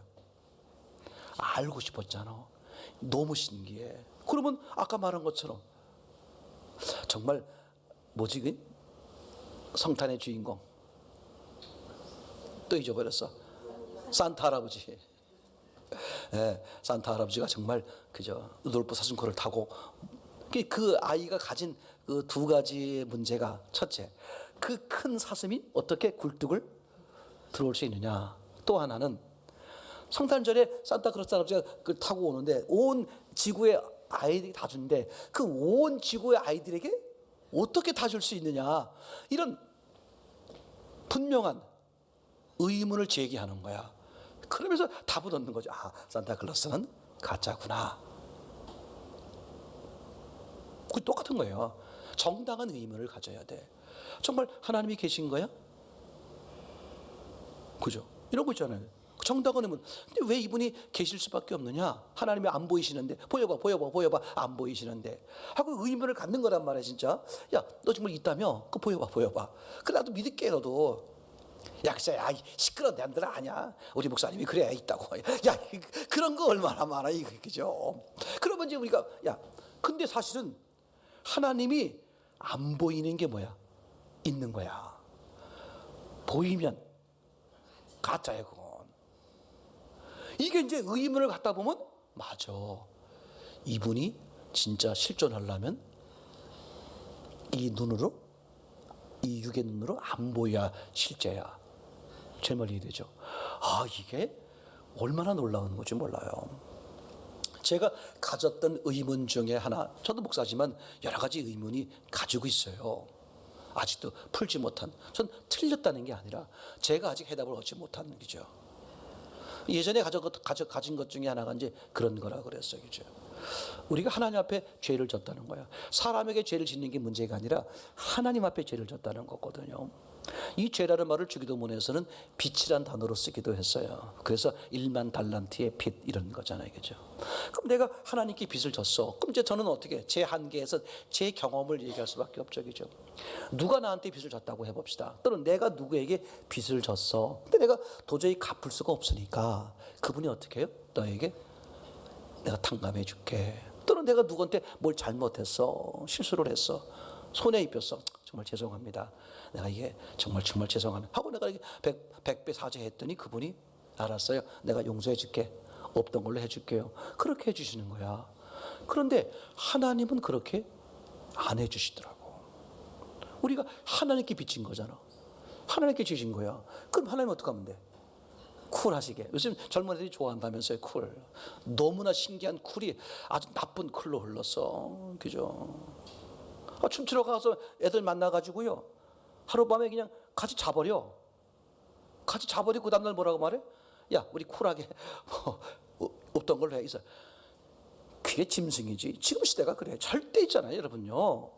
알고 싶었잖아. 너무 신기해. 그러면 아까 말한 것처럼 정말 뭐지 그 성탄의 주인공 또 잊어버렸어. 산타 할아버지. 예, 산타 할아버지가 정말 그저 루돌프 사슴코를 타고, 그 아이가 가진 그 2가지의 문제가, 첫째, 그 큰 사슴이 어떻게 굴뚝을 들어올 수 있느냐. 또 하나는 성탄절에 산타크로스 할아버지가 그걸 타고 오는데 온 지구의 아이들이 다 준대. 그 온 지구의 아이들에게 어떻게 다 줄 수 있느냐, 이런 분명한 의문을 제기하는 거야. 그러면서 답을 얻는 거죠. 아, 산타클로스는 가짜구나. 그 똑같은 거예요. 정당한 의문을 가져야 돼. 정말 하나님이 계신 거야? 그죠? 이런 거 있잖아요. 정당한 의문. 근데 왜 이분이 계실 수밖에 없느냐? 하나님이 안 보이시는데, 보여봐 안 보이시는데 하고 의문을 갖는 거란 말이야. 진짜 야, 너 정말 있다며? 그 보여봐. 그래, 나도 믿을게. 너도. 야, 글쎄, 야, 시끄러운 데들 아냐? 우리 목사님이 그래야 있다고. 야, 그런 거 얼마나 많아, 이거, 그죠? 그러면 이제 우리가, 야, 근데 사실은 하나님이 안 보이는 게 뭐야? 있는 거야. 보이면 가짜야, 그건. 이게 이제 의문을 갖다 보면, 맞아. 이분이 진짜 실존하려면 이 눈으로, 이 육의 눈으로 안 보여야 실제야. 제 말이 되죠. 아, 이게 얼마나 놀라운 건지 몰라요. 제가 가졌던 의문 중에 하나, 저도 목사지만 여러 가지 의문이 가지고 있어요. 아직도 풀지 못한, 전 틀렸다는 게 아니라 제가 아직 해답을 얻지 못한 거죠. 예전에 가진 것 중에 하나가 이제 그런 거라 그랬어요. 그죠? 우리가 하나님 앞에 죄를 졌다는 거야. 사람에게 죄를 짓는 게 문제가 아니라 하나님 앞에 죄를 졌다는 거거든요. 이 죄라는 말을 주기도문에서는 빛이란 단어로 쓰기도 했어요. 그래서 1만 달란트의 빛, 이런 거잖아요. 그죠? 그럼 내가 하나님께 빛을 졌어. 그럼 이제 저는 어떻게, 제 한계에서 제 경험을 얘기할 수밖에 없죠. 그죠? 누가 나한테 빛을 졌다고 해봅시다. 또는 내가 누구에게 빛을 졌어. 근데 내가 도저히 갚을 수가 없으니까 그분이 어떻게 해요? 너에게 내가 탕감해 줄게. 또는 내가 누구한테 뭘 잘못했어, 실수를 했어, 손해 입혔어, 정말 죄송합니다, 내가 이게 정말 죄송합니다 하고 내가 이게 100배 사죄했더니 그분이 알았어요, 내가 용서해 줄게, 없던 걸로 해줄게요. 그렇게 해주시는 거야. 그런데 하나님은 그렇게 안 해주시더라고. 우리가 하나님께 빚진 거잖아. 하나님께 주신 거야. 그럼 하나님 어떻게 하면 돼? 쿨하시게. 요즘 젊은 애들이 좋아한다면서요, 쿨. 너무나 신기한 쿨이 아주 나쁜 쿨로 흘렀어. 그죠? 춤추러 가서 애들 만나가지고요, 하룻밤에 그냥 같이 자버려. 같이 자버리고 그 다음날 뭐라고 말해? 야, 우리 쿨하게 없던 걸로 해. 있어. 그게 짐승이지. 지금 시대가 그래. 절대 있잖아요, 여러분요.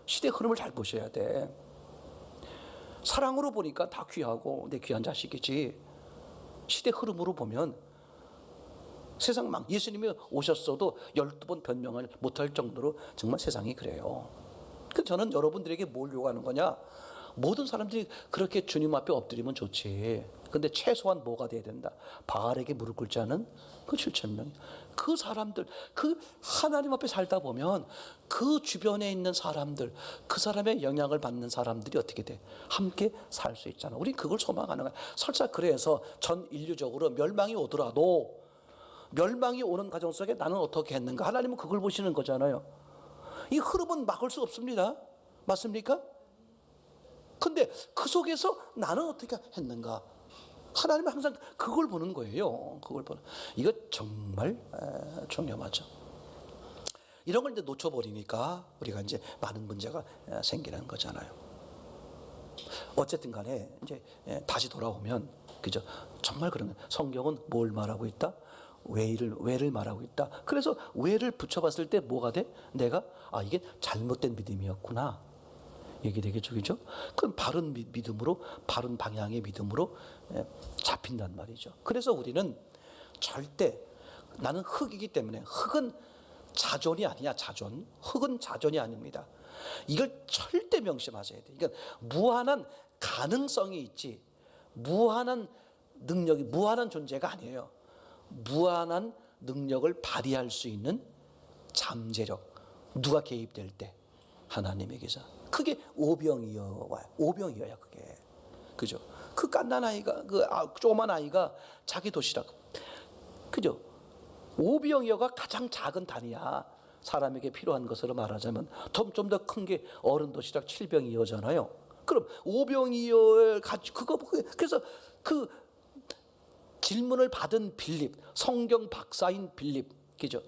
시대 흐름을 잘 보셔야 돼. 사랑으로 보니까 다 귀하고 내 귀한 자식이지. 시대 흐름으로 보면 세상 예수님이 오셨어도 12번 변명을 못할 정도로 정말 세상이 그래요. 그래서 저는 여러분들에게 뭘 요구하는 거냐? 모든 사람들이 그렇게 주님 앞에 엎드리면 좋지. 근데 최소한 뭐가 돼야 된다? 바알에게 무릎 꿇지 않은 그 7,000명. 그 사람들, 그 하나님 앞에 살다 보면 그 주변에 있는 사람들, 그 사람의 영향을 받는 사람들이 어떻게 돼? 함께 살 수 있잖아. 우린 그걸 소망하는 거야. 설사 그래서 전 인류적으로 멸망이 오더라도 멸망이 오는 과정 속에 나는 어떻게 했는가? 하나님은 그걸 보시는 거잖아요. 이 흐름은 막을 수 없습니다. 맞습니까? 근데 그 속에서 나는 어떻게 했는가? 하나님은 항상 그걸 보는 거예요. 그걸 보는. 이거 정말 중요하죠. 이런 걸 이제 놓쳐버리니까 우리가 이제 많은 문제가 생기는 거잖아요. 어쨌든 간에 이제 다시 돌아오면, 그죠? 정말 그런 거예요. 성경은 뭘 말하고 있다? 왜를 말하고 있다. 그래서 왜를 붙여봤을 때 뭐가 돼? 내가 이게 잘못된 믿음이었구나. 얘기되겠죠, 그죠? 그건 바른 믿음으로, 바른 방향의 믿음으로 잡힌단 말이죠. 그래서 우리는 절대, 나는 흙이기 때문에, 흙은 자존이 아니야, 자존. 흙은 자존이 아닙니다. 이걸 절대 명심하셔야 돼요. 그러니까 무한한 가능성이 있지, 무한한 능력이, 무한한 존재가 아니에요. 무한한 능력을 발휘할 수 있는 잠재력. 누가 개입될 때? 하나님에게서. 그게 오병이어와요. 오병이어야 그게. 그죠? 그 깐난 아이가, 조그만 아이가 자기 도시락. 그죠? 오병이어가 가장 작은 단위야. 사람에게 필요한 것으로 말하자면 좀 더 큰 게 어른 도시락 7병이어잖아요. 그럼 오병이어를 가지고 그래서 그 질문을 받은 빌립, 성경 박사인 빌립, 그죠?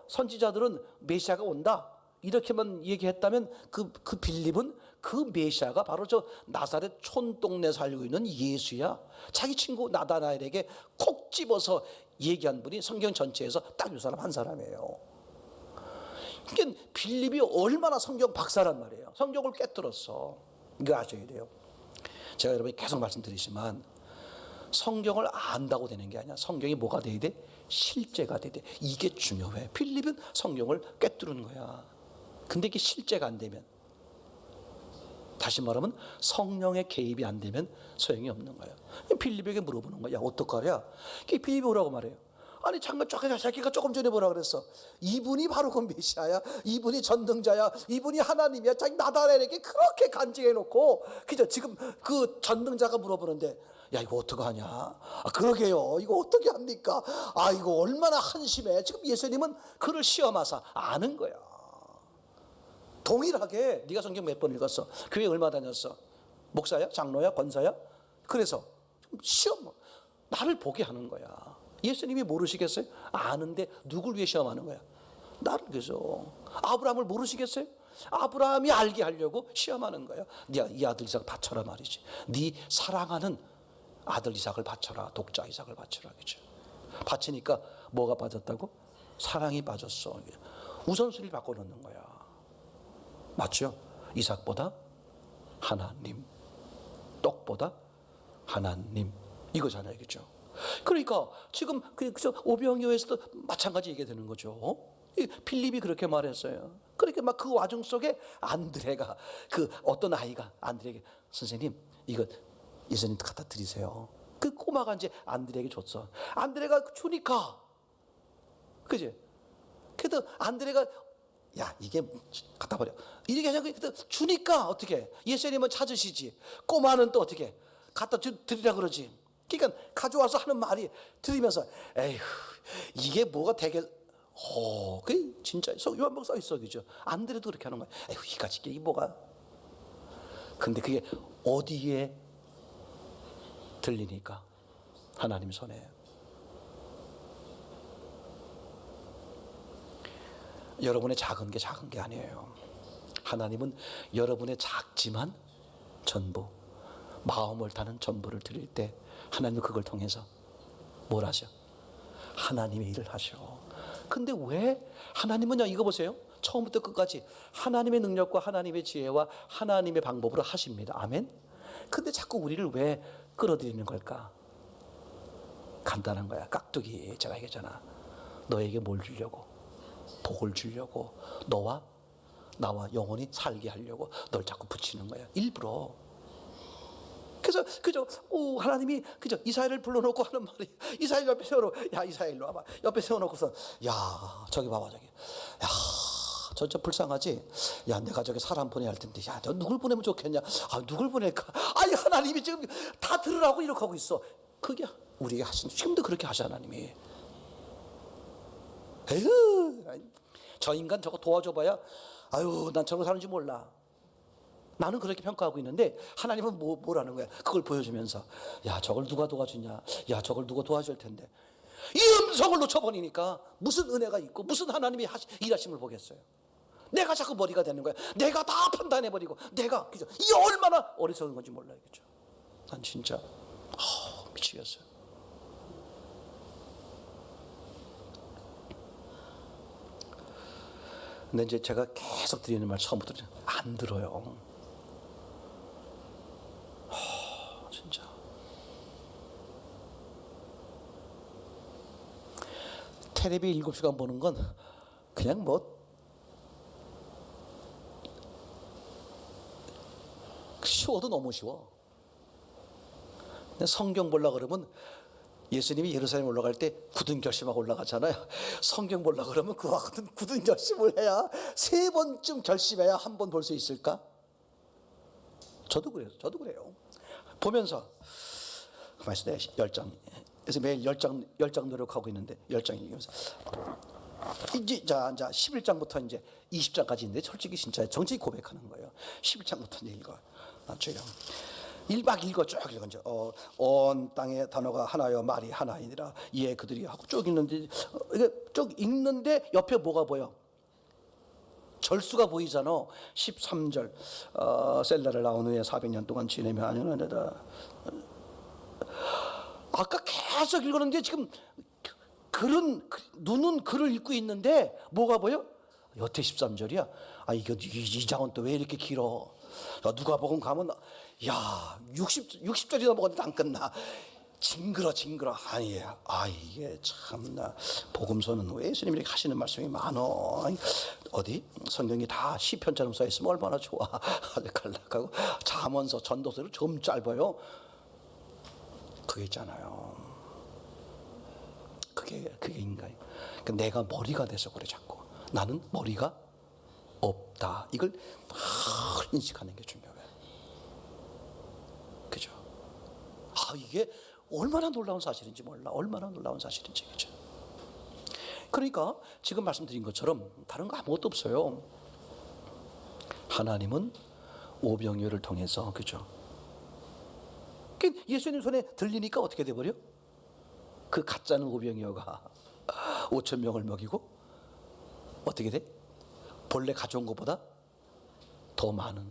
선지자들은 메시아가 온다 이렇게만 얘기했다면 그 빌립은 그 메시아가 바로 저 나사렛 촌동네 살고 있는 예수야. 자기 친구 나다나엘에게 콕 집어서 얘기한 분이 성경 전체에서 딱 이 사람 한 사람이에요. 그러니까 빌립이 얼마나 성경 박사란 말이에요. 성경을 꿰뚫었어. 이거 아셔야 돼요. 제가 여러분이 계속 말씀드리지만 성경을 안다고 되는 게 아니야. 성경이 뭐가 돼야 돼? 실제가 돼야 돼. 이게 중요해. 빌립은 성경을 꿰뚫은 거야. 근데 이게 실제가 안 되면, 다시 말하면 성령의 개입이 안 되면 소용이 없는 거야. 빌립에게 물어보는 거야. 야, 어떡하랴? 빌립이 오라고 말해요. 아니 잠깐 자기가 조금 전에 뭐라 그랬어? 이분이 바로 그 메시아야. 이분이 전능자야. 이분이 하나님이야. 자기 나다나엘에게 그렇게 간증해 놓고, 그죠? 지금 그 전능자가 물어보는데, 야 이거 어떡하냐? 그러게요. 이거 어떻게 합니까? 이거 얼마나 한심해. 지금 예수님은 그를 시험하사 아는 거야. 동일하게 네가 성경 몇 번 읽었어? 교회 얼마 다녔어? 목사야? 장로야? 권사야? 그래서 시험, 나를 보게 하는 거야. 예수님이 모르시겠어요? 아는데 누굴 위해 시험하는 거야? 나를 위해서. 아브라함을 모르시겠어요? 아브라함이 알게 하려고 시험하는 거야. 네가 이 아들 이삭 바쳐라 말이지. 네 사랑하는 아들 이삭을 바쳐라. 독자 이삭을 바쳐라. 그죠? 바치니까 뭐가 빠졌다고? 사랑이 빠졌어. 우선순위를 바꿔놓는 거야. 맞죠? 이삭보다 하나님, 떡보다 하나님, 이거잖아요. 그죠? 그러니까 지금 그저 오병이어에서도 마찬가지 얘기가 되는 거죠. 빌립이 그렇게 말했어요. 그러니까 막 그 와중 속에 안드레가, 그 어떤 아이가 안드레에게, 선생님 이거 예수님 갖다 드리세요. 그 꼬마가 이제 안드레에게 줬어. 안드레가 주니까, 그지? 그래도 안드레가 야 이게 갖다 버려 이렇게 하자고 주니까 어떻게? 예수님은 찾으시지. 꼬마는 또 어떻게? 갖다 드리라 그러지. 그러니까 가져와서 하는 말이, 들으면서 에휴 이게 뭐가 되게, 그게 진짜 요한복 써 있어. 그죠? 안드레도 그렇게 하는 거야. 에휴 이까짓 게 뭐가. 근데 그게 어디에 들리니까? 하나님 손에. 여러분의 작은 게 작은 게 아니에요. 하나님은 여러분의 작지만 전부, 마음을 다는 전부를 드릴 때 하나님은 그걸 통해서 뭘 하셔? 하나님의 일을 하셔. 근데 왜 하나님은요, 이거 보세요. 처음부터 끝까지 하나님의 능력과 하나님의 지혜와 하나님의 방법으로 하십니다. 아멘. 근데 자꾸 우리를 왜 끌어들이는 걸까? 간단한 거야. 깍두기 제가 얘기했잖아. 너에게 뭘 주려고? 복을 주려고. 너와 나와 영원히 살게 하려고 널 자꾸 붙이는 거야. 일부러. 그래서 그저 하나님이 그저 이사야를 불러놓고 하는 말이, 이사야 옆에 세워놓고, 야 이사야 일로 와봐. 옆에 세워놓고서, 야 저기 봐봐 저기, 야 저 불쌍하지? 야 내가 저기 사람 보내야 할 텐데, 야 저 누굴 보내면 좋겠냐? 누굴 보낼까? 아니 하나님이 지금 다 들으라고 이렇게 하고 있어. 그게 우리에게 하신, 지금도 그렇게 하셔 하나님이. 에휴 저 인간 저거 도와줘봐야 아유 난 저거 사는지 몰라. 나는 그렇게 평가하고 있는데 하나님은 뭐라는 거야? 그걸 보여주면서, 야 저걸 누가 도와주냐? 야 저걸 누가 도와줄 텐데. 이 음성을 놓쳐버리니까 무슨 은혜가 있고 무슨 하나님이 일하심을 보겠어요. 내가 자꾸 머리가 되는 거야. 내가 다 판단해버리고, 내가, 그죠? 이게 얼마나 어리석은 건지 몰라요. 그죠? 난 진짜 미치겠어요. 근데 이제 제가 계속 드리는 말 처음부터 안 들어요. 진짜. 텔레비 7시간 보는 건 그냥 쉬워도 너무 쉬워. 성경 보려고 그러면, 예수님이 예루살렘 올라갈 때 굳은 결심하고 올라가잖아요. 성경 보려고 그러면 그와 같은 굳은 결심을 해야, 3번쯤 결심해야 한 번 볼 수 있을까? 저도 그래요. 보면서 말씀 10장, 그래서 매일 10장 노력하고 있는데 10장 읽으면서 이제 자 11장부터 이제 20장까지 있는데, 솔직히 진짜 정직히 고백하는 거예요. 11장부터 이제 읽어. 맞죠? 1박 2일 쭉 읽었죠. 온 땅의 단어가 하나여 말이 하나이니라. 예, 그들이 하고 쭉 읽는데 이게 쭉 읽는데 옆에 뭐가 보여? 절수가 보이잖아. 13절 셀라를 나온 후에 400년 동안 지내며 안연하다. 아까 계속 읽었는데 지금 눈은 글을 읽고 있는데 뭐가 보여? 여태 13절이야. 이거 이 장은 또 왜 이렇게 길어? 누가복음 가면 60절이 넘어갔는데 안 끝나. 징그러. 이게 참나. 복음서는 왜 예수님이 이렇게 하시는 말씀이 많어. 어디 성경이 다 시편처럼 써 있으면 얼마나 좋아. 아주 갈락하고 잠언서 전도서를 좀 짧아요. 그게 있잖아요. 그게 인간이. 그러니까 내가 머리가 돼서 그래 자꾸. 나는 머리가 없다. 이걸 늘 인식하는 게 중요해. 그죠? 이게 얼마나 놀라운 사실인지 몰라. 얼마나 놀라운 사실인지. 그죠? 그러니까 지금 말씀드린 것처럼 다른 거 아무것도 없어요. 하나님은 오병이어를 통해서, 그죠? 예수님 손에 들리니까 어떻게 돼버려? 그 가짜는 오병이어가 5천 명을 먹이고 어떻게 돼? 본래 가져온 것보다 더 많은,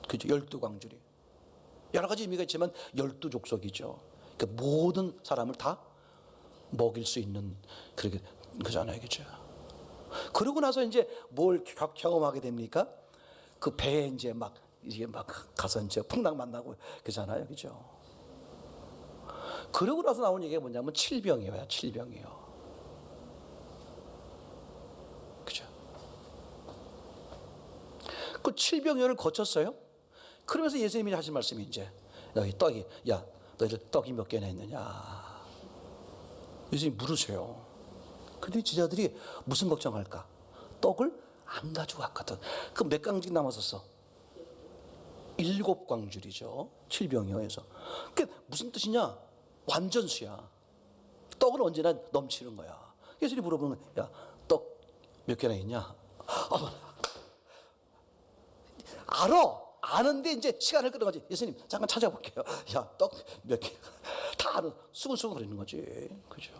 그죠? 12광줄이. 여러 가지 의미가 있지만 12족속이죠. 그러니까 모든 사람을 다 먹일 수 있는 그잖아요. 그죠? 그러고 나서 이제 뭘 경험하게 됩니까? 그 배에 이제 막 가서 이제 풍랑 만나고 그잖아요. 그죠? 그러고 나서 나온 얘기가 뭐냐면 칠병이에요. 그죠? 그 칠병이어를 거쳤어요. 그러면서 예수님이 하신 말씀이 이제 여기 떡이, 야 너희들 떡이 몇 개나 있느냐. 예수님 물으세요. 근데 제자들이 무슨 걱정할까? 떡을 안 가지고 왔거든. 그 몇 광줄 남았었어? 7광줄이죠. 칠병이어에서. 그게 무슨 뜻이냐? 완전수야. 떡은 언제나 넘치는 거야. 예수님이 물어보는 거야. 야, 떡 몇 개나 있냐? 아는데 이제 시간을 끌어가지. 예수님 잠깐 찾아볼게요. 야, 떡 몇 개? 다 알아. 수근수근 거리는 거지. 그죠?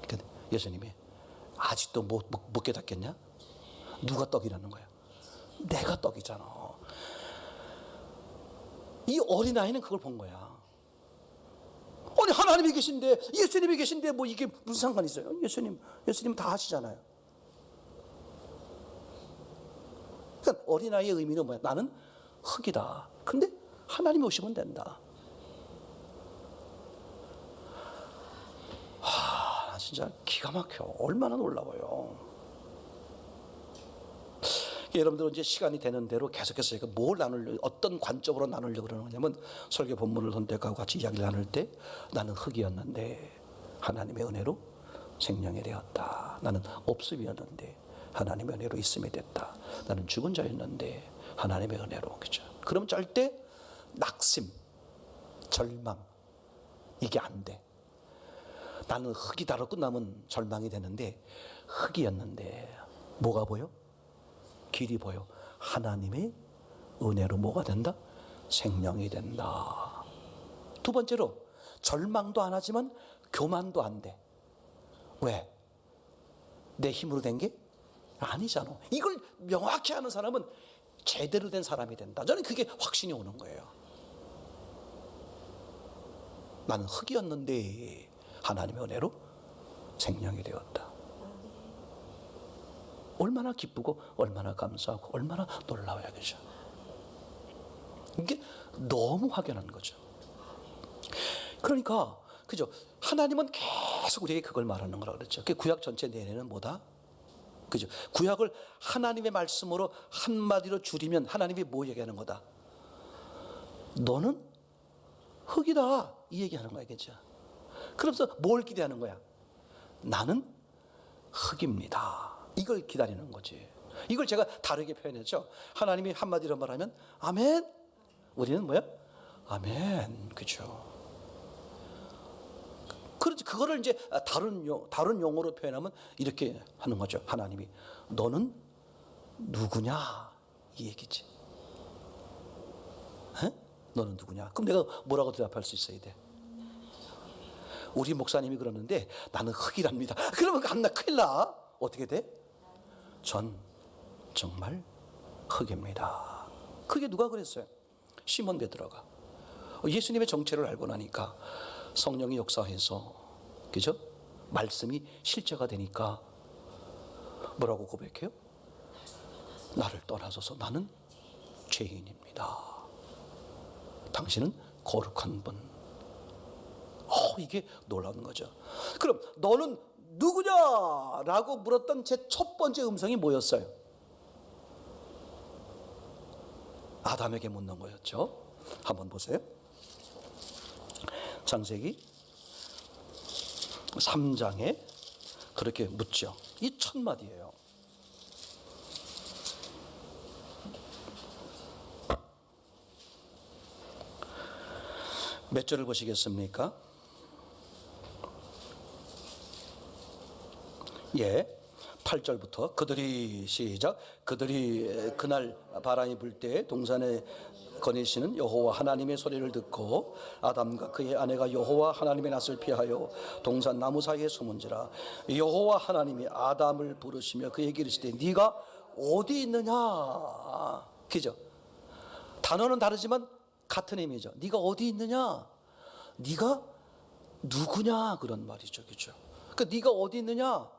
근데 예수님이 아직도 못 깨닫겠냐? 누가 떡이라는 거야? 내가 떡이잖아. 이 어린아이는 그걸 본 거야. 아니 하나님이 계신데, 예수님이 계신데 뭐 이게 무슨 상관이 있어요? 예수님 다 하시잖아요. 그러니까 어린아이의 의미는 뭐야? 나는 흙이다. 근데 하나님이 오시면 된다. 진짜 기가 막혀. 얼마나 놀라워요. 여러분들은 이제 시간이 되는 대로 계속해서 제가 어떤 관점으로 나누려고 그러냐면, 설교 본문을 선택하고 같이 이야기를 나눌 때 나는 흙이었는데 하나님의 은혜로 생명이 되었다. 나는 없음이었는데 하나님의 은혜로 있음이 됐다. 나는 죽은 자였는데 하나님의 은혜로. 그죠? 그럼 절대 낙심, 절망 이게 안 돼. 나는 흙이다로 끝나면 절망이 되는데, 흙이었는데 뭐가 보여? 길이 보여. 하나님의 은혜로 뭐가 된다? 생명이 된다. 두 번째로 절망도 안 하지만 교만도 안 돼. 왜? 내 힘으로 된 게 아니잖아. 이걸 명확히 아는 사람은 제대로 된 사람이 된다. 저는 그게 확신이 오는 거예요. 나는 흙이었는데 하나님의 은혜로 생명이 되었다. 얼마나 기쁘고 얼마나 감사하고 얼마나 놀라워야. 그죠? 이게 너무 확연한 거죠. 그러니까 그죠? 하나님은 계속 우리에게 그걸 말하는 거라고 그랬죠. 그 구약 전체 내내는 뭐다? 그죠? 구약을 하나님의 말씀으로 한마디로 줄이면 하나님이 뭐 얘기하는 거다? 너는 흙이다, 이 얘기하는 거야. 그죠? 그러면서 뭘 기대하는 거야? 나는 흙입니다. 이걸 기다리는 거지. 이걸 제가 다르게 표현했죠. 하나님이 한마디로 말하면 아멘. 우리는 뭐야? 아멘. 그죠? 그렇지. 그거를 이제 다른 용어로 표현하면 이렇게 하는 거죠. 하나님이 너는 누구냐, 이 얘기지. 에? 너는 누구냐? 그럼 내가 뭐라고 대답할 수 있어야 돼? 우리 목사님이 그러는데 나는 흙이랍니다. 그러면 나 큰일 나. 어떻게 돼? 전 정말 흙입니다. 그게 누가 그랬어요? 시몬 베드로가. 예수님의 정체를 알고 나니까 성령이 역사해서, 그죠? 말씀이 실제가 되니까 뭐라고 고백해요? 나를 떠나소서, 나는 죄인입니다. 당신은 거룩한 분. 이게 놀라운 거죠. 그럼 너는 누구냐라고 물었던 제 첫 번째 음성이 뭐였어요? 아담에게 묻는 거였죠. 한번 보세요. 창세기 3장에 그렇게 묻죠. 이 첫 마디예요. 몇 절을 보시겠습니까? 예, 8절부터 그들이 시작. 그들이 그날 바람이 불 때 동산에 거니시는 여호와 하나님의 소리를 듣고 아담과 그의 아내가 여호와 하나님의 낯을 피하여 동산 나무 사이에 숨은지라. 여호와 하나님이 아담을 부르시며 그에게 이르시되 네가 어디 있느냐. 그죠? 단어는 다르지만 같은 의미죠. 네가 어디 있느냐? 네가 누구냐? 그런 말이죠. 그죠? 그러니까 네가 어디 있느냐?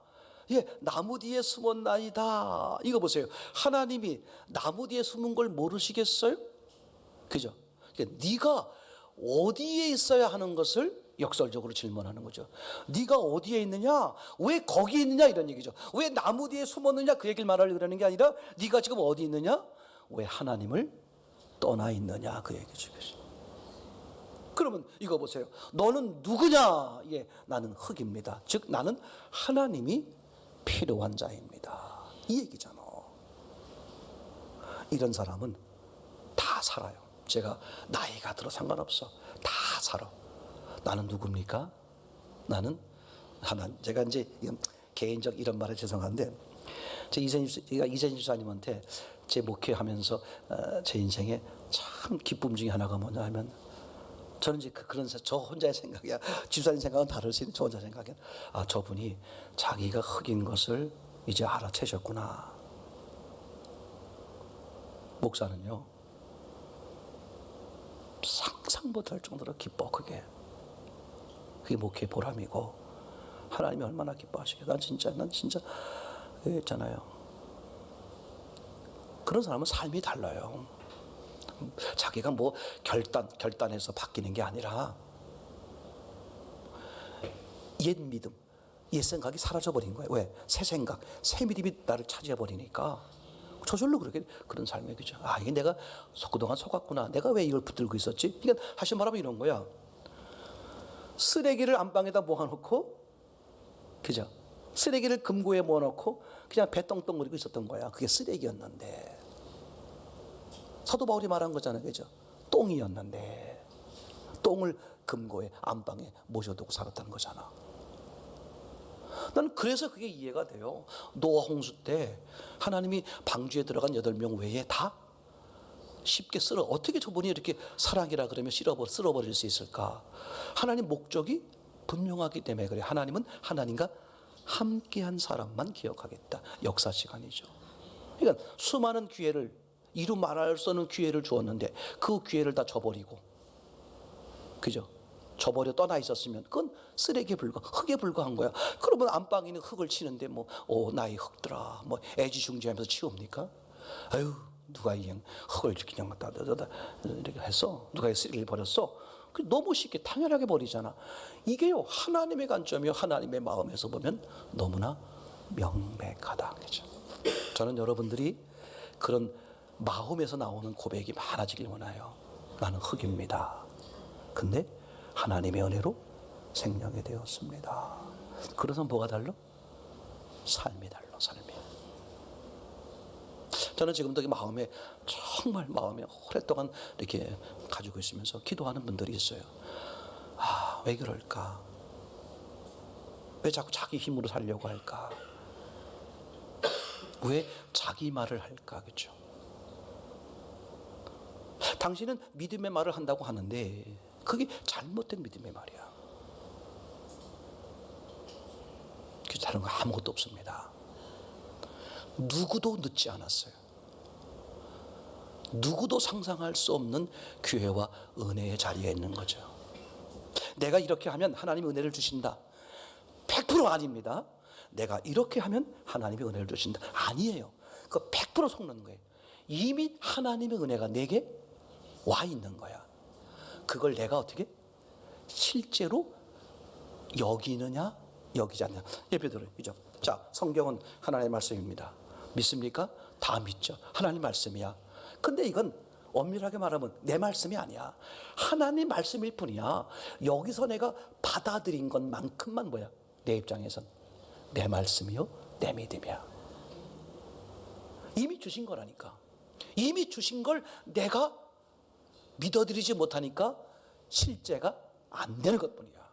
예, 나무 뒤에 숨었나이다. 이거 보세요. 하나님이 나무 뒤에 숨은 걸 모르시겠어요? 그죠? 그러니까 네가 어디에 있어야 하는 것을 역설적으로 질문하는 거죠. 네가 어디에 있느냐? 왜 거기 있느냐? 이런 얘기죠. 왜 나무 뒤에 숨었느냐? 그 얘기를 말하려고 그러는 게 아니라 네가 지금 어디 있느냐? 왜 하나님을 떠나 있느냐? 그 얘기죠. 그러면 이거 보세요. 너는 누구냐? 예, 나는 흙입니다. 즉 나는 하나님이 필요한 자입니다. 이 얘기잖아. 이런 사람은 다 살아요. 제가 나이가 들어 상관없어. 다 살아. 나는 누굽니까? 나는 하나님. 제가 이제 개인적 이런 말에 죄송한데, 제가 이재진 집사님한테 제 목회하면서 제 인생에 참 기쁨 중에 하나가 뭐냐 하면, 저는 이제 저 혼자의 생각이야. 집사님 생각은 다를 수 있는 저 혼자 생각이야. 저분이 자기가 흙인 것을 이제 알아채셨구나. 목사는요, 상상 못할 정도로 기뻐. 그게 목회의 보람이고 하나님이 얼마나 기뻐하시게. 난 진짜 있잖아요. 그런 사람은 삶이 달라요. 자기가 뭐 결단해서 바뀌는 게 아니라 옛 믿음, 옛 생각이 사라져버린 거예요. 왜? 새 생각, 새 믿음이 나를 차지해버리니까 저절로 그런 삶이에요. 그죠? 이게 내가 그동안 속았구나. 내가 왜 이걸 붙들고 있었지? 그러니까 다시 말하면 이런 거야. 쓰레기를 안방에다 모아놓고, 그죠? 쓰레기를 금고에 모아놓고 그냥 배 떵떵거리고 있었던 거야. 그게 쓰레기였는데. 사도 바울이 말한 거잖아요. 그죠? 똥이었는데 똥을 금고에 안방에 모셔두고 살았다는 거잖아. 나는 그래서 그게 이해가 돼요. 노아 홍수 때 하나님이 방주에 들어간 8명 외에 다 쉽게 어떻게 저분이 이렇게 사랑이라 그러면 쓸어버릴 수 있을까? 하나님 목적이 분명하기 때문에 그래. 하나님은 하나님과 함께한 사람만 기억하겠다. 역사 시간이죠. 그러니까 수많은 기회를, 이루 말할 수 없는 기회를 주었는데 그 기회를 다 줘버리고, 그죠? 줘버려 떠나 있었으면 그건 쓰레기에 흙에 불과한 거야. 그러면 안방에 있는 흙을 치는데 나의 흙들아, 애지중지하면서 치웁니까? 아유, 누가 그냥 흙을 그냥 이렇게 했어? 누가 쓰레기를 버렸어? 너무 쉽게 당연하게 버리잖아. 이게요, 하나님의 관점이요, 하나님의 마음에서 보면 너무나 명백하다. 그죠? 저는 여러분들이 그런 마음에서 나오는 고백이 많아지길 원해요. 나는 흙입니다. 근데 하나님의 은혜로 생명이 되었습니다. 그래서 뭐가 달라? 삶이 달라. 삶이. 저는 지금도 정말 마음에 오랫동안 이렇게 가지고 있으면서 기도하는 분들이 있어요. 왜 그럴까? 왜 자꾸 자기 힘으로 살려고 할까? 왜 자기 말을 할까? 그렇죠? 당신은 믿음의 말을 한다고 하는데 그게 잘못된 믿음의 말이야. 그 다른 거 아무것도 없습니다. 누구도 늦지 않았어요. 누구도 상상할 수 없는 기회와 은혜의 자리에 있는 거죠. 내가 이렇게 하면 하나님이 은혜를 주신다. 100% 아닙니다. 내가 이렇게 하면 하나님이 은혜를 주신다. 아니에요. 그거 100% 속는 거예요. 이미 하나님의 은혜가 내게 와 있는 거야. 그걸 내가 어떻게 실제로 여기느냐 여기지 않느냐. 예배 들어요. 그죠? 자, 성경은 하나님의 말씀입니다. 믿습니까? 다 믿죠. 하나님 말씀이야. 근데 이건 엄밀하게 말하면 내 말씀이 아니야. 하나님 말씀일 뿐이야. 여기서 내가 받아들인 것만큼만 뭐야? 내 입장에선 내 말씀이요, 내 믿음이야. 이미 주신 거라니까. 이미 주신 걸 내가 믿어드리지 못하니까 실제가 안 되는 것뿐이야.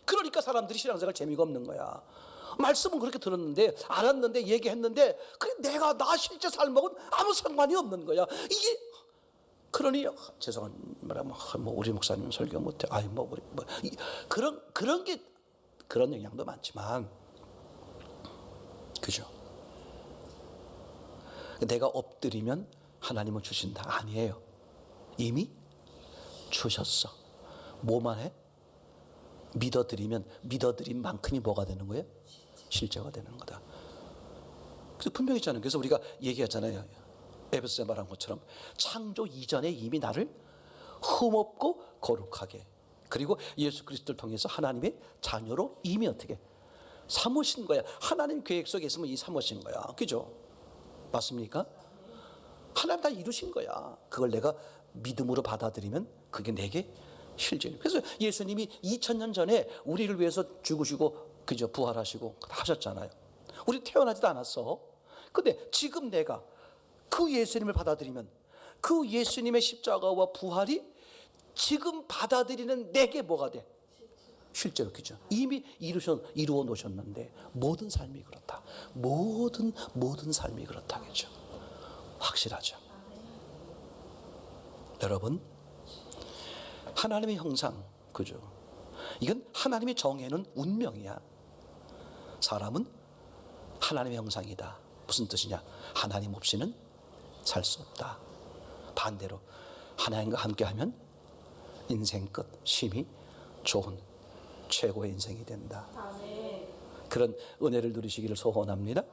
그러니까 사람들이 신앙생활 재미가 없는 거야. 말씀은 그렇게 들었는데, 알았는데, 얘기했는데, 그래 내가 나 실제 삶하고는 아무 상관이 없는 거야. 이게 그러니 죄송한 말하면 뭐 우리 목사님 설교 못해. 아이 뭐 우리 뭐 그런 게 그런 영향도 많지만, 그죠? 내가 엎드리면 하나님은 주신다. 아니에요. 이미 주셨어. 뭐만 해? 믿어드리면 믿어드린 만큼이 뭐가 되는 거예요? 실제가 되는 거다. 그래서 분명히 있잖아요. 그래서 우리가 얘기하잖아요. 에베소서 말한 것처럼 창조 이전에 이미 나를 흠없고 거룩하게, 그리고 예수 그리스도를 통해서 하나님의 자녀로 이미 어떻게 삼으신 거야. 하나님 계획 속에 있으면 이 삼으신 거야. 그죠? 맞습니까? 하나님 다 이루신 거야. 그걸 내가 믿음으로 받아들이면 그게 내게 실제. 그래서 예수님이 2000년 전에 우리를 위해서 죽으시고 그죠, 부활하시고 하셨잖아요. 우리 태어나지도 않았어. 근데 지금 내가 그 예수님을 받아들이면 그 예수님의 십자가와 부활이 지금 받아들이는 내게 뭐가 돼? 실제로. 그죠? 이미 이루어 놓으셨는데 모든 삶이 그렇다. 모든 삶이 그렇다겠죠. 확실하죠. 여러분, 하나님의 형상, 그죠? 이건 하나님이 정해놓은 운명이야. 사람은 하나님의 형상이다. 무슨 뜻이냐? 하나님 없이는 살 수 없다. 반대로 하나님과 함께하면 인생 끝, 심히 좋은 최고의 인생이 된다. 그런 은혜를 누리시기를 소원합니다.